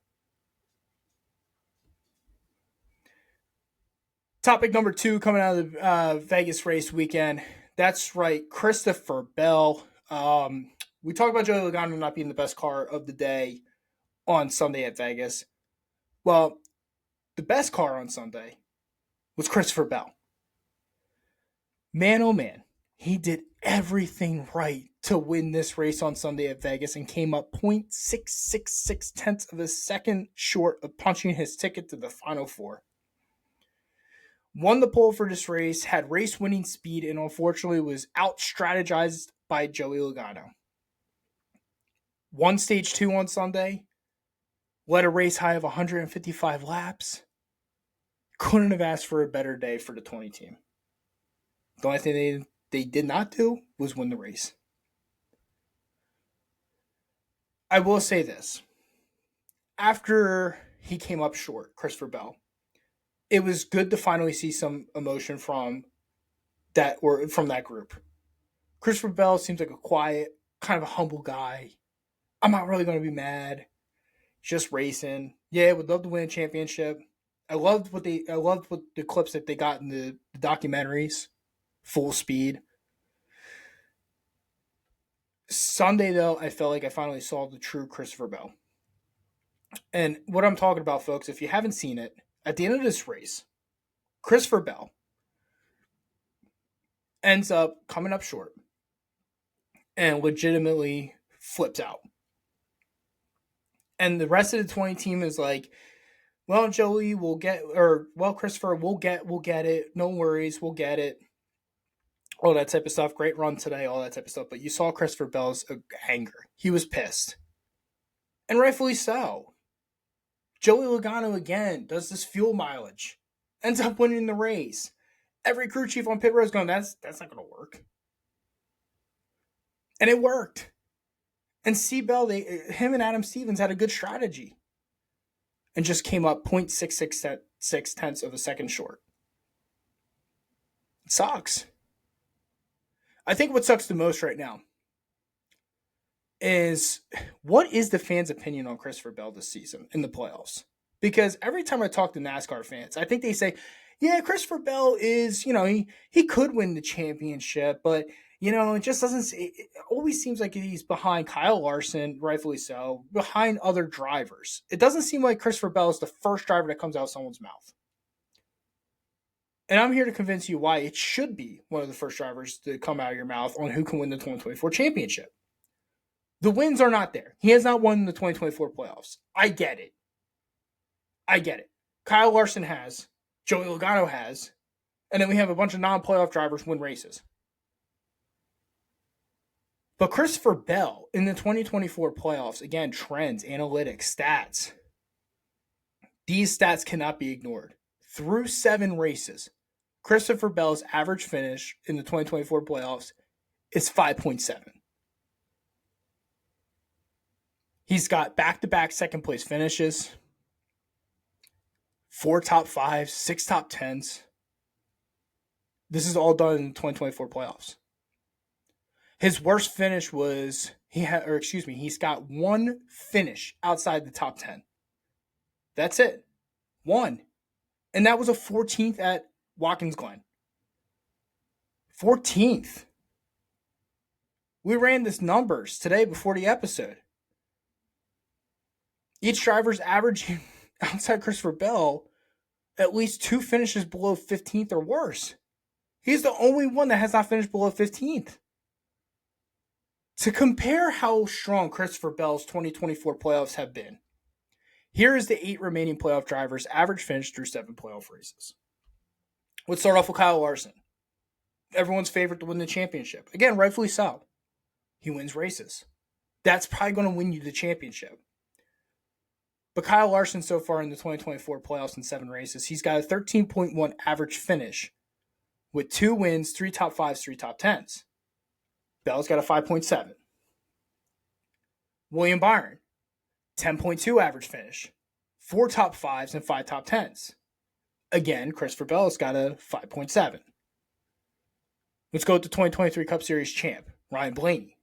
Topic number 2 coming out of the Vegas race weekend. That's right, Christopher Bell. We talked about Joey Logano not being the best car of the day on Sunday at Vegas. Well, the best car on Sunday was Christopher Bell. Man, oh man, he did everything right to win this race on Sunday at Vegas and came up 0.666 tenths of a second short of punching his ticket to the Final Four. Won the pole for this race, had race-winning speed, and unfortunately was out-strategized by Joey Logano. Won Stage 2 on Sunday, led a race high of 155 laps. Couldn't have asked for a better day for the 20 team. The only thing they did not do was win the race. I will say this. After he came up short, Christopher Bell, it was good to finally see some emotion from that group. Christopher Bell seems like a quiet, kind of a humble guy. I'm not really going to be mad. Just racing. Yeah, would love to win a championship. I loved what the clips that they got in the documentaries. Full speed. Sunday, though, I felt like I finally saw the true Christopher Bell. And what I'm talking about, folks, if you haven't seen it, at the end of this race, Christopher Bell ends up coming up short and legitimately flips out. And the rest of the 20 team is like, well, Joey, Christopher, we'll get it. No worries, we'll get it. All that type of stuff. Great run today, all that type of stuff. But you saw Christopher Bell's anger. He was pissed. And rightfully so. Joey Logano, again, does this fuel mileage. Ends up winning the race. Every crew chief on pit road is going, that's not going to work. And it worked. And C. Bell, him and Adam Stevens had a good strategy. And just came up 0.666 tenths of a second short. It sucks. I think what sucks the most right now is what is the fans' opinion on Christopher Bell this season in the playoffs? Because every time I talk to NASCAR fans, I think they say, yeah, Christopher Bell is, he could win the championship, but, it just doesn't, it always seems like he's behind Kyle Larson, rightfully so, behind other drivers. It doesn't seem like Christopher Bell is the first driver that comes out of someone's mouth. And I'm here to convince you why it should be one of the first drivers to come out of your mouth on who can win the 2024 championship. The wins are not there. He has not won the 2024 playoffs. I get it. Kyle Larson has. Joey Logano has. And then we have a bunch of non-playoff drivers win races. But Christopher Bell in the 2024 playoffs, again, trends, analytics, stats. These stats cannot be ignored. Through 7 races, Christopher Bell's average finish in the 2024 playoffs is 5.7. He's got back-to-back second-place finishes, 4 top 5s, 6 top 10s. This is all done in the 2024 playoffs. His worst finish was, he's got 1 finish outside the top 10. That's it. 1. And that was a 14th at Watkins Glen. 14th. We ran this numbers today before the episode. Each driver's averaging, outside Christopher Bell, at least 2 finishes below 15th or worse. He's the only one that has not finished below 15th. To compare how strong Christopher Bell's 2024 playoffs have been, here is the 8 remaining playoff drivers' average finish through 7 playoff races. Let's start off with Kyle Larson. Everyone's favorite to win the championship. Again, rightfully so. He wins races. that's probably going to win you the championship. But Kyle Larson so far in the 2024 playoffs in 7 races, he's got a 13.1 average finish with 2 wins, 3 top 5s, 3 top 10s. Bell's got a 5.7. William Byron, 10.2 average finish, 4 top 5s and 5 top 10s. Again, Christopher Bell's got a 5.7. Let's go with the 2023 Cup Series champ, Ryan Blaney.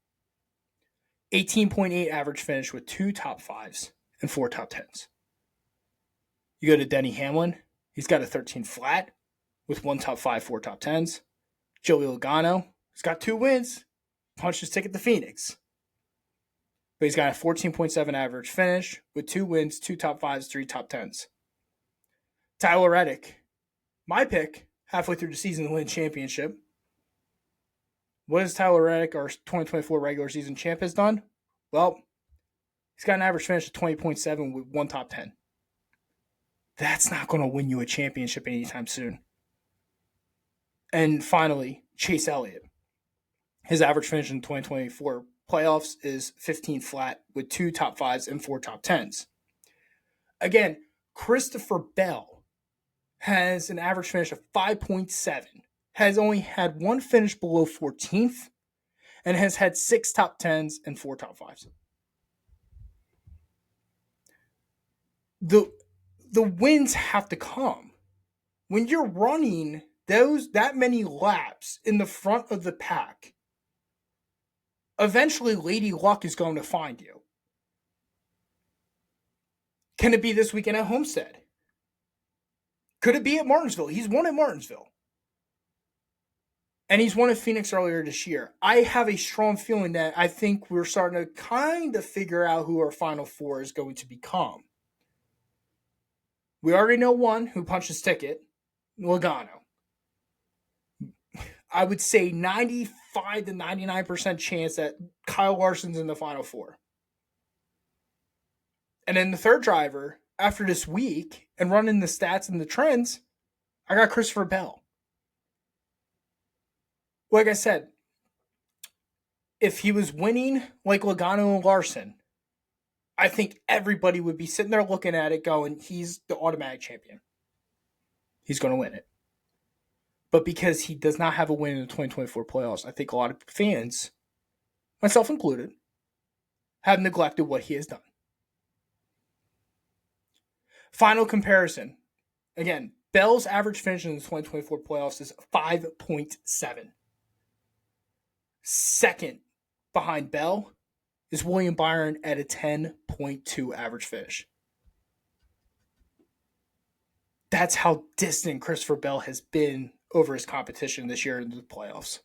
18.8 average finish with 2 top 5s and 4 top 10s. You go to Denny Hamlin. He's got a 13 flat with 1 top 5, 4 top 10s. Joey Logano, he's got 2 wins. Punched his ticket to Phoenix. But he's got a 14.7 average finish with 2 wins, 2 top 5s, 3 top 10s. Tyler Reddick, my pick, halfway through the season to win championship. What has Tyler Reddick, our 2024 regular season champ, has done? Well, he's got an average finish of 20.7 with 1 top 10. That's not going to win you a championship anytime soon. And finally, Chase Elliott. His average finish in 2024 playoffs is 15 flat with 2 top 5s and 4 top 10s. Again, Christopher Bell has an average finish of 5.7, has only had 1 finish below 14th, and has had 6 top 10s and 4 top 5s. The wins have to come. When you're running that many laps in the front of the pack, eventually Lady Luck is going to find you. Can it be this weekend at Homestead? Could it be at Martinsville? He's won at Martinsville. And he's won at Phoenix earlier this year. I have a strong feeling that I think we're starting to kind of figure out who our Final Four is going to become. We already know one who punched his ticket, Logano. I would say 95 to 99% chance that Kyle Larson's in the Final Four. And then the third driver, after this week and running the stats and the trends, I got Christopher Bell. Like I said, if he was winning like Logano and Larson, I think everybody would be sitting there looking at it going, he's the automatic champion. He's going to win it. But because he does not have a win in the 2024 playoffs, I think a lot of fans, myself included, have neglected what he has done. Final comparison. Again, Bell's average finish in the 2024 playoffs is 5.7. Second behind Bell is William Byron at a 10.2 average finish. That's how distant Christopher Bell has been over his competition this year in the playoffs.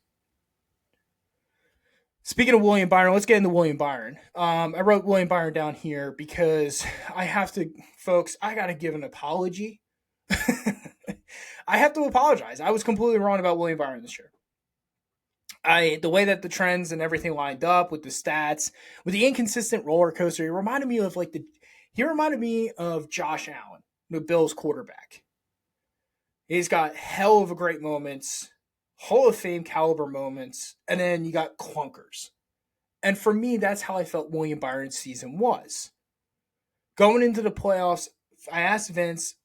Speaking of William Byron, let's get into William Byron. I wrote William Byron down here because I have to, folks, I got to give an apology. I have to apologize. I was completely wrong about William Byron this year. The way that the trends and everything lined up with the stats, with the inconsistent roller coaster, he reminded me of Josh Allen, the Bills quarterback. He's got hell of a great moments, Hall of Fame caliber moments, and then you got clunkers. And for me, that's how I felt William Byron's season was. Going into the playoffs, I asked Vince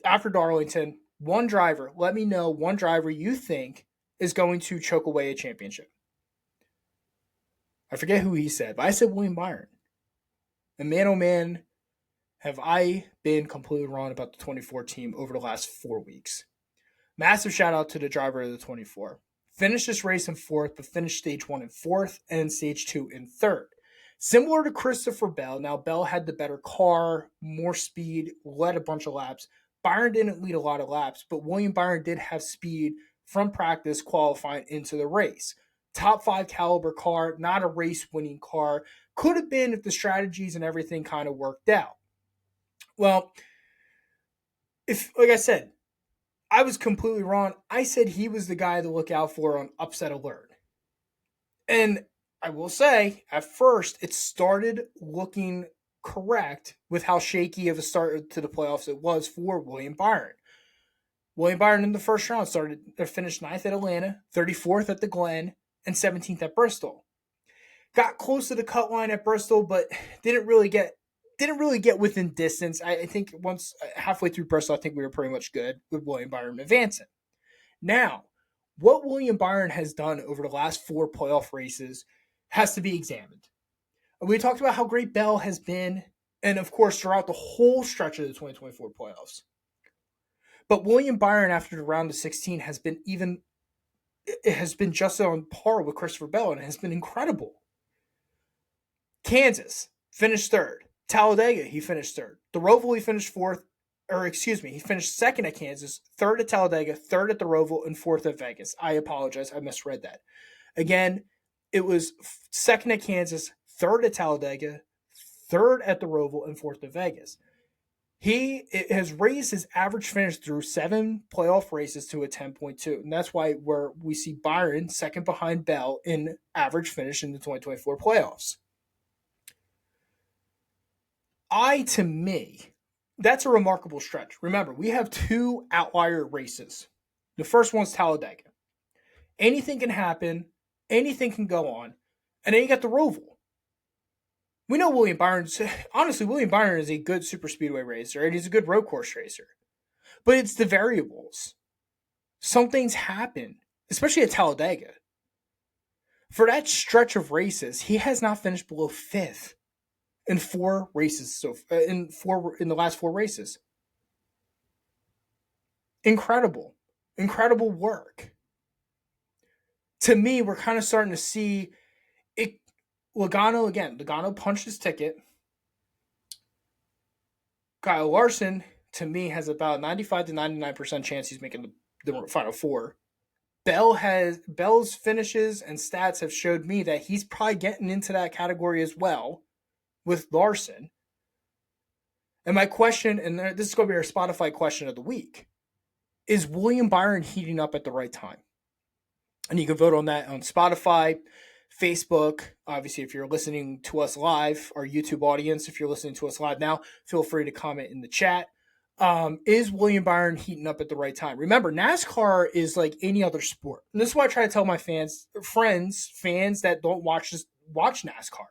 after Darlington, let me know one driver you think is going to choke away a championship. I forget who he said, but I said William Byron. And man, oh man, have I been completely wrong about the 24 team over the last 4 weeks. Massive shout out to the driver of the 24. Finished this race in 4th, but finished stage 1 in 4th and stage 2 in 3rd. Similar to Christopher Bell. Now, Bell had the better car, more speed, led a bunch of laps. Byron didn't lead a lot of laps, but William Byron did have speed from practice qualifying into the race. Top 5 caliber car, not a race-winning car. Could have been if the strategies and everything kind of worked out. Well, like I said, I was completely wrong. I said he was the guy to look out for on upset alert. And I will say, at first, it started looking correct with how shaky of a start to the playoffs it was for William Byron. William Byron in the first round finished 9th at Atlanta, 34th at the Glen, and 17th at Bristol. got close to the cut line at Bristol, but didn't really get within distance. I think once halfway through Bristol, I think we were pretty much good with William Byron advancing. Now, what William Byron has done over the last 4 playoff races has to be examined. We talked about how great Bell has been, and of course, throughout the whole stretch of the 2024 playoffs. But William Byron, after the round of 16, has been just on par with Christopher Bell, and has been incredible. Kansas finished third. Talladega, he finished third. The Roval, he finished he finished second at Kansas, third at Talladega, third at the Roval, and fourth at Vegas. I apologize, I misread that. Again, it was second at Kansas, third at Talladega, third at the Roval, and fourth at Vegas. He has raised his average finish through 7 playoff races to a 10.2, and that's why we see Byron second behind Bell in average finish in the 2024 playoffs. To me, that's a remarkable stretch. Remember, we have 2 outlier races. The first one's Talladega. Anything can happen, anything can go on, and then you got the Roval. We know William Byron is a good super speedway racer, and he's a good road course racer. But it's the variables. Some things happen, especially at Talladega. For that stretch of races, he has not finished below 5th in 4 races. So in the last 4 races. Incredible work. To me, we're kind of starting to see it. Logano punched his ticket. Kyle Larson, to me, has about 95 to 99% chance he's making the Final 4. Bell's finishes and stats have showed me that he's probably getting into that category as well with Larson. And my question, and this is going to be our Spotify question of the week, is William Byron heating up at the right time? And you can vote on that on Spotify, Facebook. Obviously, if you're listening to us live, our YouTube audience, if you're listening to us live now, feel free to comment in the chat. Is William Byron heating up at the right time? Remember, NASCAR is like any other sport. And this is why I try to tell my fans that don't watch NASCAR.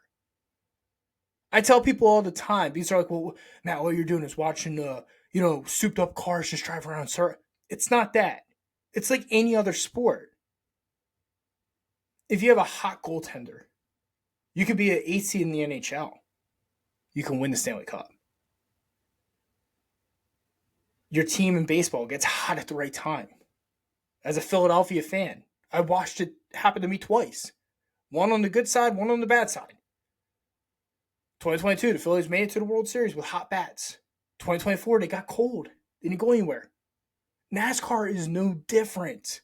I tell people all the time, these are like, well, Matt, all you're doing is watching, souped up cars just drive around. Sir, it's not that. It's like any other sport. If you have a hot goaltender, you could be an AC in the NHL. You can win the Stanley Cup. Your team in baseball gets hot at the right time. As a Philadelphia fan, I watched it happen to me twice. One on the good side, one on the bad side. 2022, the Phillies made it to the World Series with hot bats. 2024, they got cold. They didn't go anywhere. NASCAR is no different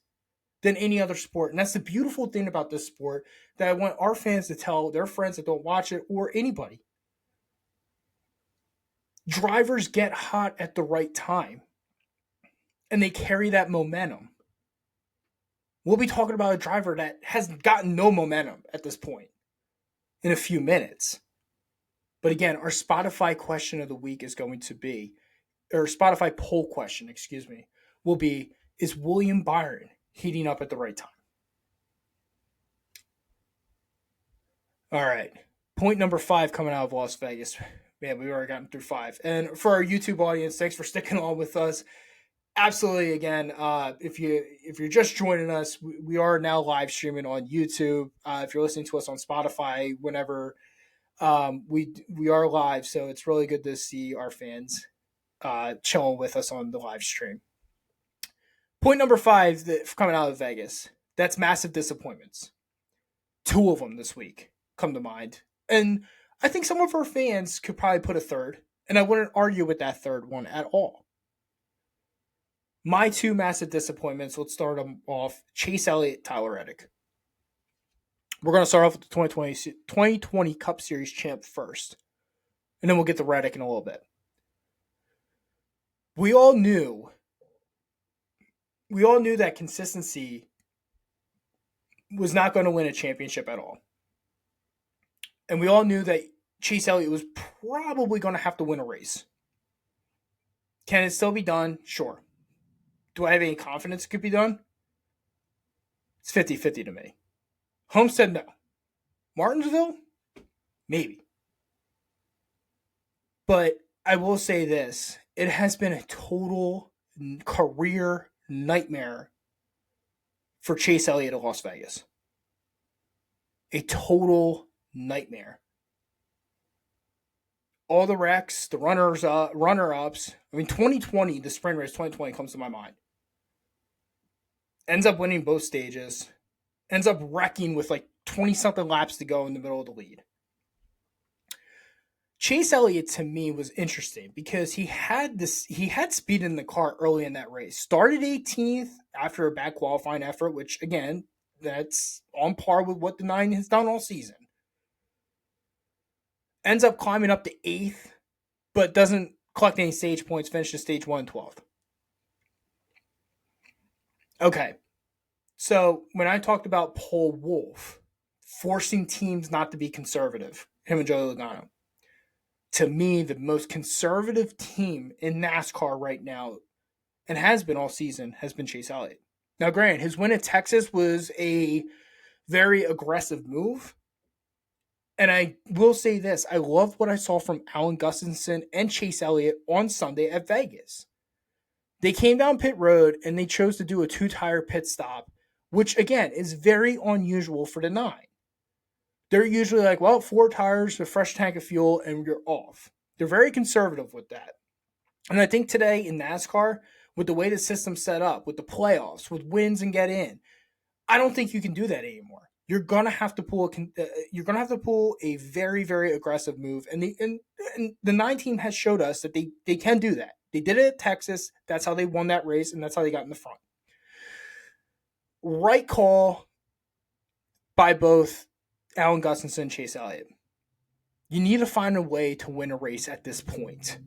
than any other sport. And that's the beautiful thing about this sport that I want our fans to tell their friends that don't watch it or anybody. Drivers get hot at the right time, and they carry that momentum. We'll be talking about a driver that has gotten no momentum at this point in a few minutes. But again, our Spotify question of the week is going to be, or Spotify poll question, will be, is William Byron heating up at the right time? All right. Point number 5 coming out of Las Vegas. Man, we've already gotten through 5. And for our YouTube audience, thanks for sticking on with us. Absolutely. Again, if you're just joining us, we are now live streaming on YouTube. If you're listening to us on Spotify, whenever we are live, so it's really good to see our fans chilling with us on the live stream. Point number 5 coming out of Vegas. That's massive disappointments. 2 of them this week come to mind. And I think some of our fans could probably put a third, and I wouldn't argue with that third one at all. My 2 massive disappointments, let's start them off. Chase Elliott, Tyler Reddick. We're going to start off with the 2020 Cup Series champ first, and then we'll get to Reddick in a little bit. We all knew that consistency was not going to win a championship at all. And we all knew that Chase Elliott was probably going to have to win a race. Can it still be done? Sure. Do I have any confidence it could be done? It's 50-50 to me. Homestead, no. Martinsville? Maybe. But I will say this. It has been a total career nightmare for Chase Elliott at Las Vegas. A total nightmare. All the wrecks, the runner-ups. I mean, 2020, the sprint race 2020 comes to my mind. Ends up winning both stages. Ends up wrecking with like 20-something laps to go in the middle of the lead. Chase Elliott to me was interesting because he had speed in the car early in that race. Started 18th after a bad qualifying effort, which again, that's on par with what the 9 has done all season. Ends up climbing up to 8th, but doesn't collect any stage points, finishes stage 1 12th. Okay. So when I talked about Paul Wolfe forcing teams not to be conservative, him and Joey Logano, to me, the most conservative team in NASCAR right now, and has been all season, has been Chase Elliott. Now, granted, his win at Texas was a very aggressive move. And I will say this, I loved what I saw from Alan Gustafson and Chase Elliott on Sunday at Vegas. They came down pit road and they chose to do a 2-tire pit stop, which, again, is very unusual for the 9. They're usually like, well, 4 tires, a fresh tank of fuel, and you're off. They're very conservative with that. And I think today in NASCAR, with the way the system's set up, with the playoffs, with wins and get in, I don't think you can do that anymore. You're gonna have to pull a very, very aggressive move, and the 9 team has showed us that they can do that. They did it at Texas. That's how they won that race, and that's how they got in the front. Right call by both Alan Gustafson and Chase Elliott. You need to find a way to win a race at this point.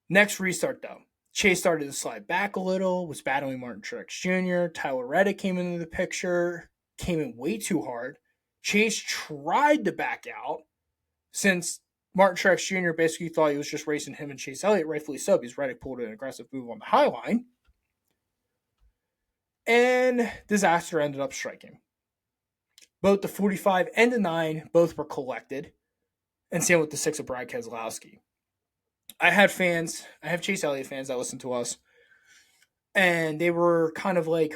Next restart, though. Chase started to slide back a little, was battling Martin Truex Jr. Tyler Reddick came into the picture, came in way too hard. Chase tried to back out since Martin Truex Jr. basically thought he was just racing him and Chase Elliott, rightfully so, because Reddick pulled an aggressive move on the high line. And disaster ended up striking. Both the 45 and the 9 both were collected, and same with the 6 of Brad Keselowski. I have Chase Elliott fans that listen to us, and they were kind of like,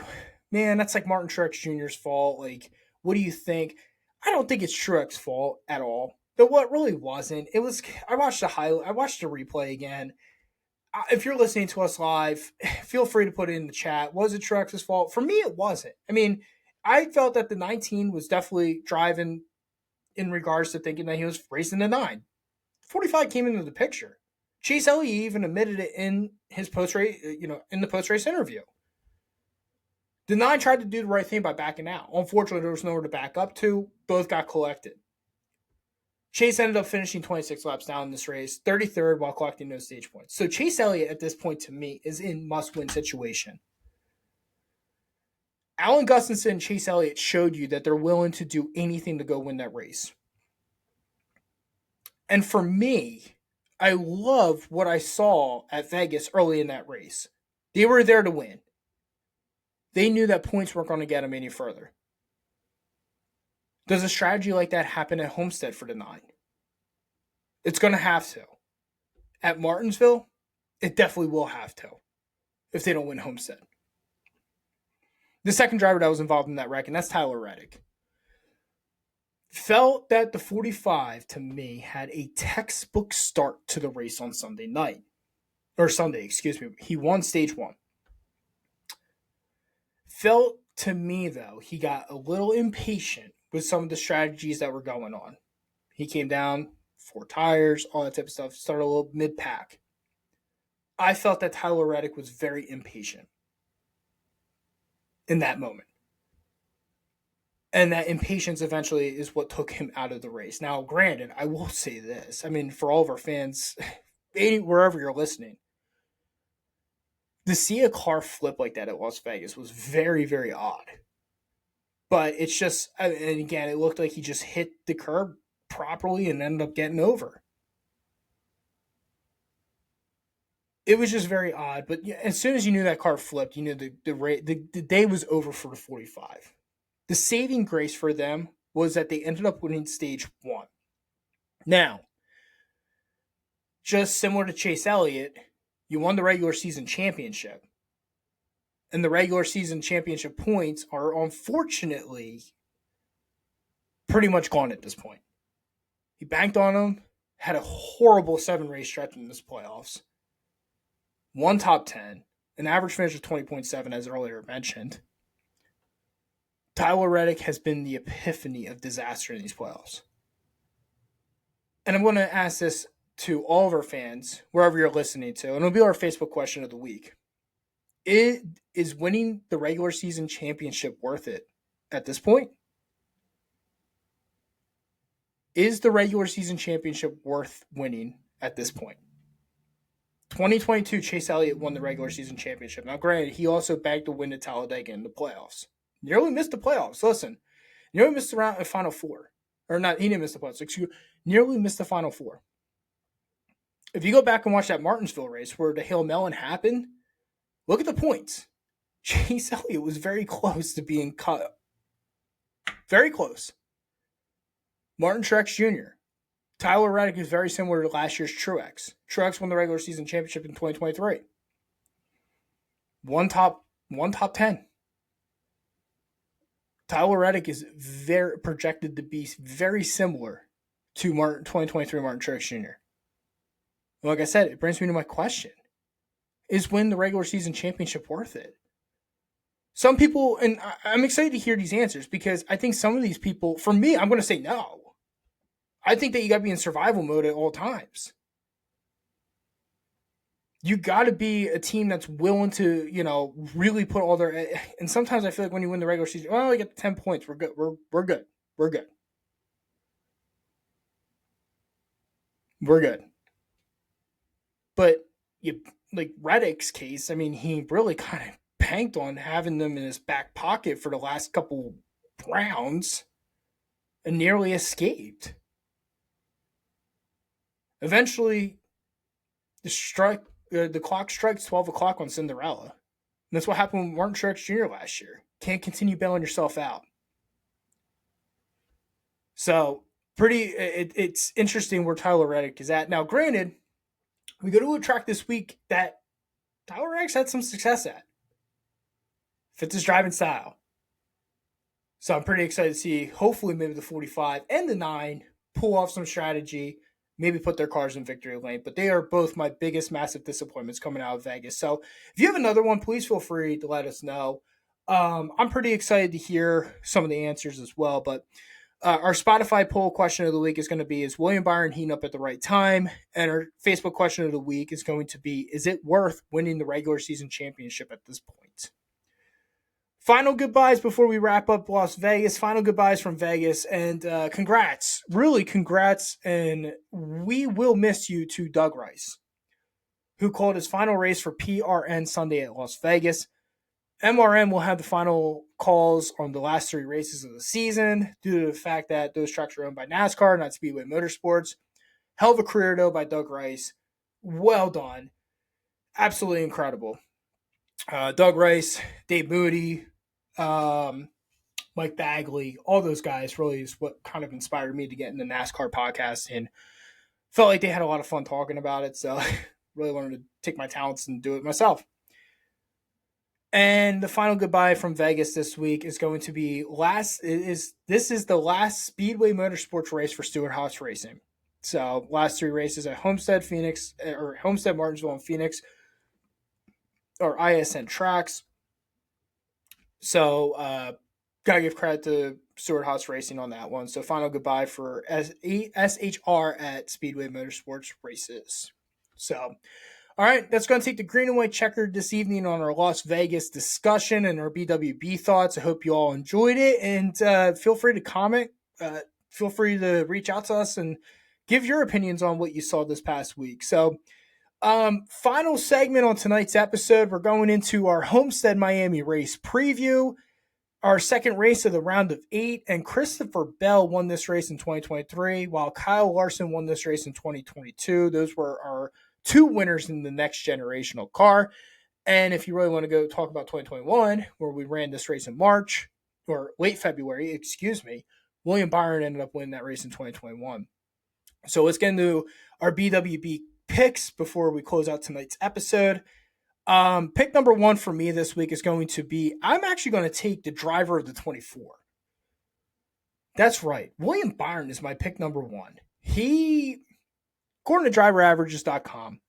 man, that's like Martin Truex Jr.'s fault. Like, what do you think? I don't think it's Truex's fault at all. But what really wasn't, it was, I watched the replay again. If you're listening to us live, feel free to put it in the chat. Was it Truex's fault? For me, it wasn't. I mean, I felt that the 19 was definitely driving in regards to thinking that he was racing the 9. 45 came into the picture. Chase Elliott even admitted it in his in the post-race interview. The 9 tried to do the right thing by backing out. Unfortunately, there was nowhere to back up to. Both got collected. Chase ended up finishing 26 laps down in this race, 33rd while collecting no stage points. So Chase Elliott at this point to me is in must-win situation. Alan Gustafson and Chase Elliott showed you that they're willing to do anything to go win that race. And for me, I love what I saw at Vegas early in that race. They were there to win. They knew that points weren't going to get them any further. Does a strategy like that happen at Homestead for the 9? It's going to have to. At Martinsville, it definitely will have to if they don't win Homestead. The second driver that was involved in that wreck, and that's Tyler Reddick, felt that the 45, to me, had a textbook start to the race on Sunday. He won stage 1. Felt to me, though, he got a little impatient with some of the strategies that were going on. He came down, 4 tires, all that type of stuff, started a little mid-pack. I felt that Tyler Reddick was very impatient in that moment. And that impatience eventually is what took him out of the race. Now, granted, I will say this. I mean, for all of our fans, wherever you're listening, to see a car flip like that at Las Vegas was very, very odd. But it's just, and again, it looked like he just hit the curb properly and ended up getting over. It was just very odd. But as soon as you knew that car flipped, you knew the day was over for the 45. The saving grace for them was that they ended up winning stage 1. Now, just similar to Chase Elliott, you won the regular season championship. And the regular season championship points are unfortunately pretty much gone at this point. He banked on them, had a horrible 7-race stretch in this playoffs, won top 10, an average finish of 20.7 as earlier mentioned. Tyler Reddick has been the epiphany of disaster in these playoffs. And I'm going to ask this to all of our fans, wherever you're listening to, and it'll be our Facebook question of the week. Is winning the regular season championship worth it at this point? Is the regular season championship worth winning at this point? 2022, Chase Elliott won the regular season championship. Now, granted, he also bagged a win at Talladega in the playoffs. Nearly missed the playoffs. Listen, nearly missed the Final Four. Or not, he didn't miss the playoffs. Nearly missed the Final Four. If you go back and watch that Martinsville race where the Hail Melon happened, look at the points. Chase Elliott was very close to being cut. Very close. Martin Truex Jr. Tyler Reddick is very similar to last year's Truex. Truex won the regular season championship in 2023. One top 10. Tyler Reddick is very projected to be very similar to 2023 Martin Truex Jr. Like I said, it brings me to my question. Is winning the regular season championship worth it? Some people, and I'm excited to hear these answers because I think some of these people, for me, I'm going to say no. I think that you got to be in survival mode at all times. You got to be a team that's willing to, really put all their. And sometimes I feel like when you win the regular season, well, we get 10 points. We're good. We're good. We're good. We're good. But like Reddick's case, I mean, he really kind of banked on having them in his back pocket for the last couple rounds and nearly escaped. Eventually, the clock strikes 12 o'clock on Cinderella. And that's what happened with Martin Truex Jr. last year. Can't continue bailing yourself out. So, it's interesting where Tyler Reddick is at. Now, granted, we go to a track this week that Tyler Reddick's had some success at. Fits his driving style. So I'm pretty excited to see, hopefully, maybe the 45 and the 9 pull off some strategy, maybe put their cars in victory lane. But they are both my biggest, massive disappointments coming out of Vegas. So if you have another one, please feel free to let us know. I'm pretty excited to hear some of the answers as well. But our Spotify poll question of the week is going to be, is William Byron heating up at the right time? And our Facebook question of the week is going to be, is it worth winning the regular season championship at this point? Final goodbyes before we wrap up Las Vegas. Final goodbyes from Vegas. And congrats. Really congrats. And we will miss you to Doug Rice, who called his final race for PRN Sunday at Las Vegas. MRN will have the final calls on the last 3 races of the season due to the fact that those tracks are owned by NASCAR, not Speedway Motorsports. Hell of a career, though, by Doug Rice. Well done. Absolutely incredible. Doug Rice, Dave Moody, Mike Bagley, all those guys really is what kind of inspired me to get in the NASCAR podcast and felt like they had a lot of fun talking about it. So really wanted to take my talents and do it myself. And the final goodbye from Vegas this week is going to be this is the last Speedway Motorsports race for Stewart-Haas Racing. So last 3 races at Homestead, Phoenix, or Homestead, Martinsville, and Phoenix, or ISN tracks. So gotta give credit to Stewart-Haas Racing on that one. So final goodbye for SHR at Speedway Motorsports races. So. All right, that's going to take the green and white checkered this evening on our Las Vegas discussion and our BWB thoughts. I hope you all enjoyed it, and feel free to comment. Feel free to reach out to us and give your opinions on what you saw this past week. So, final segment on tonight's episode, we're going into our Homestead Miami race preview, our second race of the round of 8, and Christopher Bell won this race in 2023, while Kyle Larson won this race in 2022. Those were our 2 winners in the next generational car. And if you really want to go talk about 2021, where we ran this race in March, or late February, William Byron ended up winning that race in 2021. So let's get into our BWB picks before we close out tonight's episode. Pick number one for me this week is going to be, I'm actually going to take the driver of the 24. That's right. William Byron is my pick number one. He, according to driveraverages.com,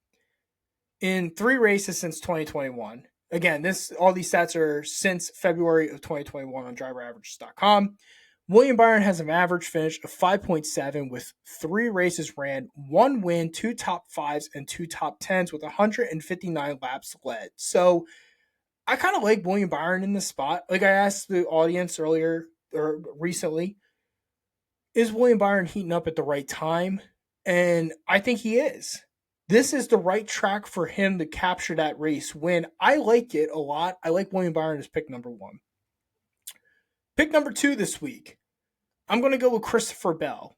in 3 races since 2021, again, all these stats are since February of 2021 on driveraverages.com. William Byron has an average finish of 5.7 with 3 races ran, 1 win, 2 top 5s, and 2 top 10s with 159 laps led. So I kind of like William Byron in this spot. Like I asked the audience earlier or recently, is William Byron heating up at the right time? And I think he is. This is the right track for him to capture that race win. I like it a lot. I like William Byron as pick number one. Pick number two this week, I'm going to go with Christopher Bell.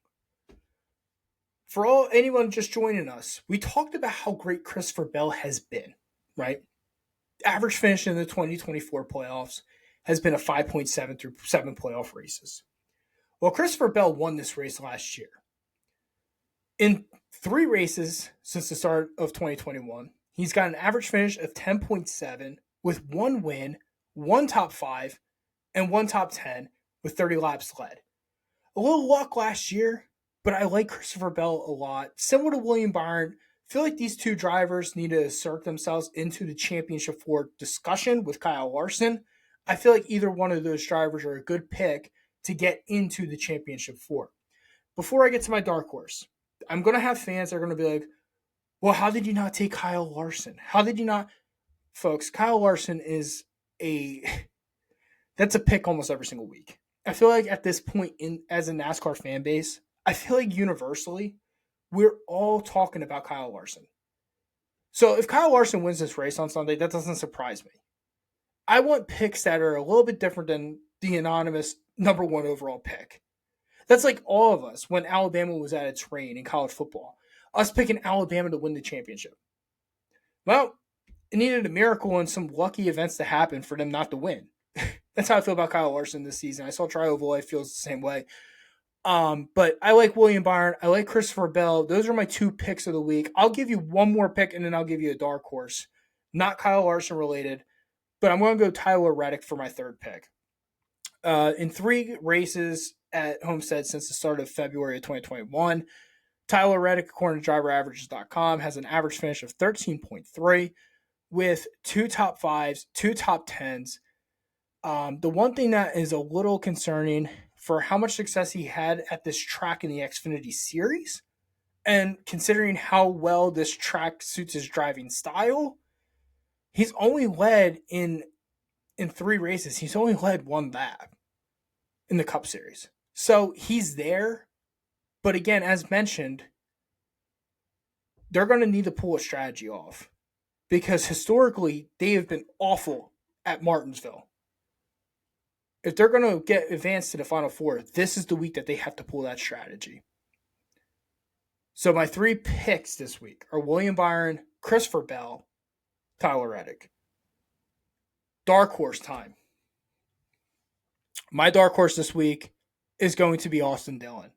For anyone just joining us, we talked about how great Christopher Bell has been, right? Average finish in the 2024 playoffs has been a 5.7 through 7 playoff races. Well, Christopher Bell won this race last year. In 3 races since the start of 2021, he's got an average finish of 10.7 with 1 win, 1 top 5, and 1 top 10 with 30 laps led. A little luck last year, but I like Christopher Bell a lot. Similar to William Byron, I feel like these two drivers need to assert themselves into the Championship 4 discussion with Kyle Larson. I feel like either one of those drivers are a good pick to get into the Championship 4. Before I get to my dark horse, I'm going to have fans that are going to be like, well, how did you not take Kyle Larson? How did you not? Folks, Kyle Larson is that's a pick almost every single week. I feel like at this point as a NASCAR fan base, I feel like universally, we're all talking about Kyle Larson. So if Kyle Larson wins this race on Sunday, that doesn't surprise me. I want picks that are a little bit different than the anonymous number 1 overall pick. That's like all of us when Alabama was at its reign in college football. Us picking Alabama to win the championship. Well, it needed a miracle and some lucky events to happen for them not to win. That's how I feel about Kyle Larson this season. I saw Tri-Oval Life feels the same way. But I like William Byron. I like Christopher Bell. Those are my 2 picks of the week. I'll give you one more pick, and then I'll give you a dark horse. Not Kyle Larson related, but I'm going to go Tyler Reddick for my 3rd pick. In 3 races at Homestead since the start of February of 2021, Tyler Reddick, according to driveraverages.com, has an average finish of 13.3 with 2 top 5s, 2 top 10s. The one thing that is a little concerning for how much success he had at this track in the Xfinity Series, and considering how well this track suits his driving style, he's only led in 3 races. He's only led 1 lap in the Cup Series. So he's there, but again, as mentioned, they're going to need to pull a strategy off because historically they have been awful at Martinsville. If they're going to get advanced to the Final 4, this is the week that they have to pull that strategy. So my 3 picks this week are William Byron, Christopher Bell, Tyler Reddick. Dark horse time. My dark horse this week is going to be Austin Dillon.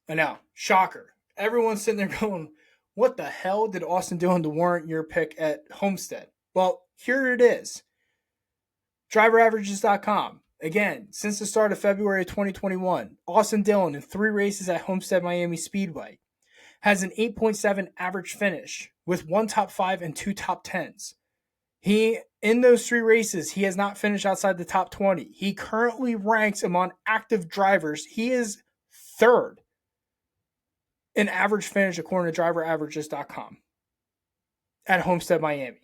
And now, shocker. Everyone's sitting there going, what the hell did Austin Dillon to warrant your pick at Homestead? Well, here it is. DriverAverages.com. Again, since the start of February of 2021, Austin Dillon in 3 races at Homestead Miami Speedway has an 8.7 average finish with 1 top 5 and 2 top 10s. In those 3 races, he has not finished outside the top 20. He currently ranks among active drivers. He is 3rd in average finish according to driveraverages.com at Homestead Miami.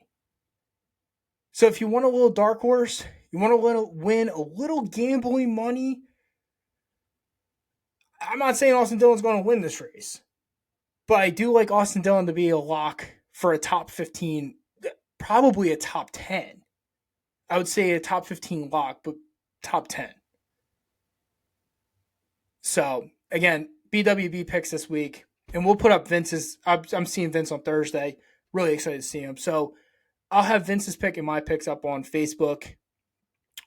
So if you want a little dark horse, you want to win a little gambling money, I'm not saying Austin Dillon's going to win this race, but I do like Austin Dillon to be a lock for a top 15, probably a top 10. I would say a top 15 lock, but top 10. So, again, BWB picks this week, and we'll put up Vince's. I'm seeing Vince on Thursday. Really excited to see him. So, I'll have Vince's pick and my picks up on Facebook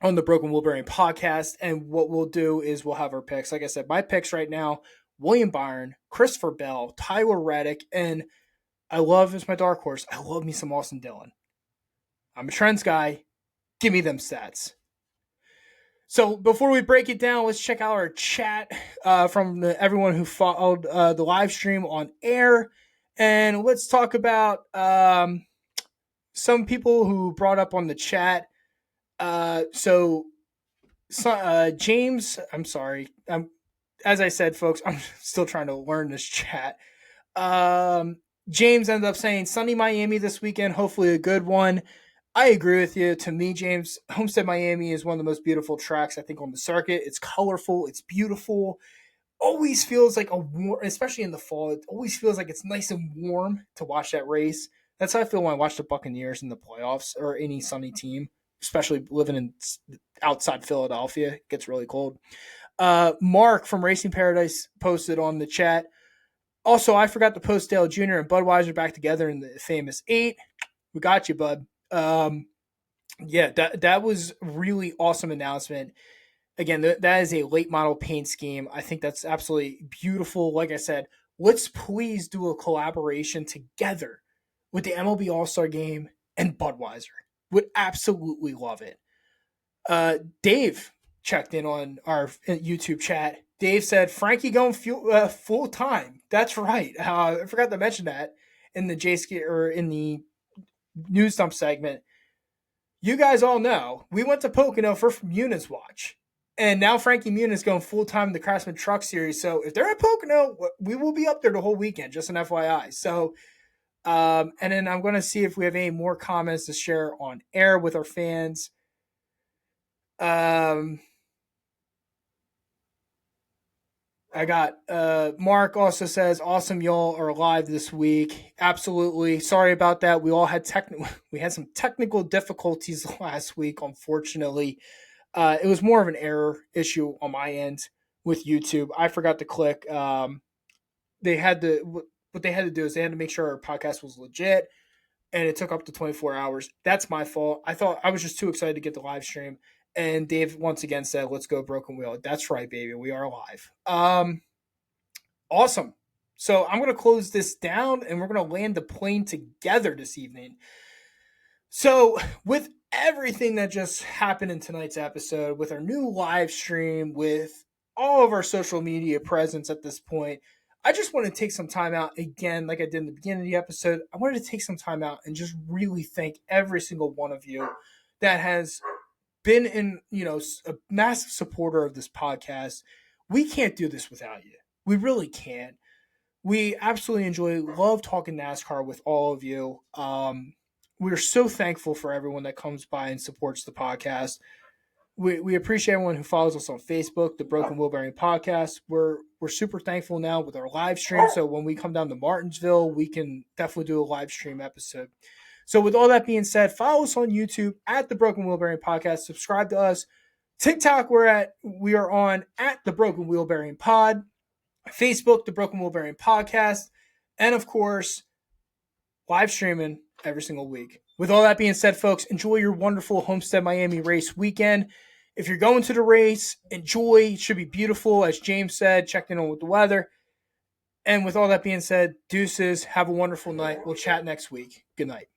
on the Broken Wheel Bearing podcast. And what we'll do is we'll have our picks. Like I said, my picks right now, William Byron, Christopher Bell, Tyler Reddick, and I love as my dark horse. I love me some Austin Dillon. I'm a trends guy. Give me them stats. So before we break it down, let's check out our chat from everyone who followed the live stream on air. And let's talk about some people who brought up on the chat. James, I'm sorry. As I said, folks, I'm still trying to learn this chat. James ended up saying sunny Miami this weekend, hopefully a good one. I agree with you. To me, James, Homestead Miami is one of the most beautiful tracks, I think, on the circuit. It's colorful. It's beautiful. Always feels like a warm, especially in the fall, it always feels like it's nice and warm to watch that race. That's how I feel when I watch the Buccaneers in the playoffs or any sunny team, especially living in outside Philadelphia. It gets really cold. Mark from Racing Paradise posted on the chat. Also, I forgot to post Dale Jr. and Budweiser back together in the famous 8. We got you, bud. That was really awesome announcement. Again, that is a late model paint scheme. I think that's absolutely beautiful. Like I said, let's please do a collaboration together with the MLB All-Star Game and Budweiser. Would absolutely love it. Dave checked in on our YouTube chat. Dave said, Frankie going full time. That's right. I forgot to mention that in the in the news dump segment. You guys all know we went to Pocono for Muniz watch, and now Frankie Muniz going full time in the Craftsman Truck Series. So if they're at Pocono, we will be up there the whole weekend. Just an FYI. So, and then I'm going to see if we have any more comments to share on air with our fans. I got Mark also says, awesome, y'all are live this week. Absolutely. Sorry about that. We all had some technical difficulties last week, unfortunately. It was more of an error issue on my end with YouTube. I forgot to click. What they had to do is they had to make sure our podcast was legit, and it took up to 24 hours. That's my fault. I was just too excited to get the live stream. And Dave once again said, let's go Broken Wheel. That's right, baby. We are live. Awesome. So I'm going to close this down and we're going to land the plane together this evening. So with everything that just happened in tonight's episode, with our new live stream, with all of our social media presence at this point, I just want to take some time out again, like I did in the beginning of the episode. I wanted to take some time out and just really thank every single one of you that has been a massive supporter of this podcast. We can't do this without you. We really can't. We absolutely love talking NASCAR with all of you. We're so thankful for everyone that comes by and supports the podcast. We appreciate everyone who follows us on Facebook, the Broken Wheel Bearing Podcast. We're super thankful now with our live stream. So when we come down to Martinsville, we can definitely do a live stream episode. So with all that being said, follow us on YouTube at the Broken Wheel Bearing Podcast. Subscribe to us. TikTok, we are on at the Broken Wheel Bearing Pod. Facebook, the Broken Wheel Bearing Podcast. And of course, live streaming every single week. With all that being said, folks, enjoy your wonderful Homestead Miami race weekend. If you're going to the race, enjoy. It should be beautiful. As James said, checked in on with the weather. And with all that being said, deuces, have a wonderful night. We'll chat next week. Good night.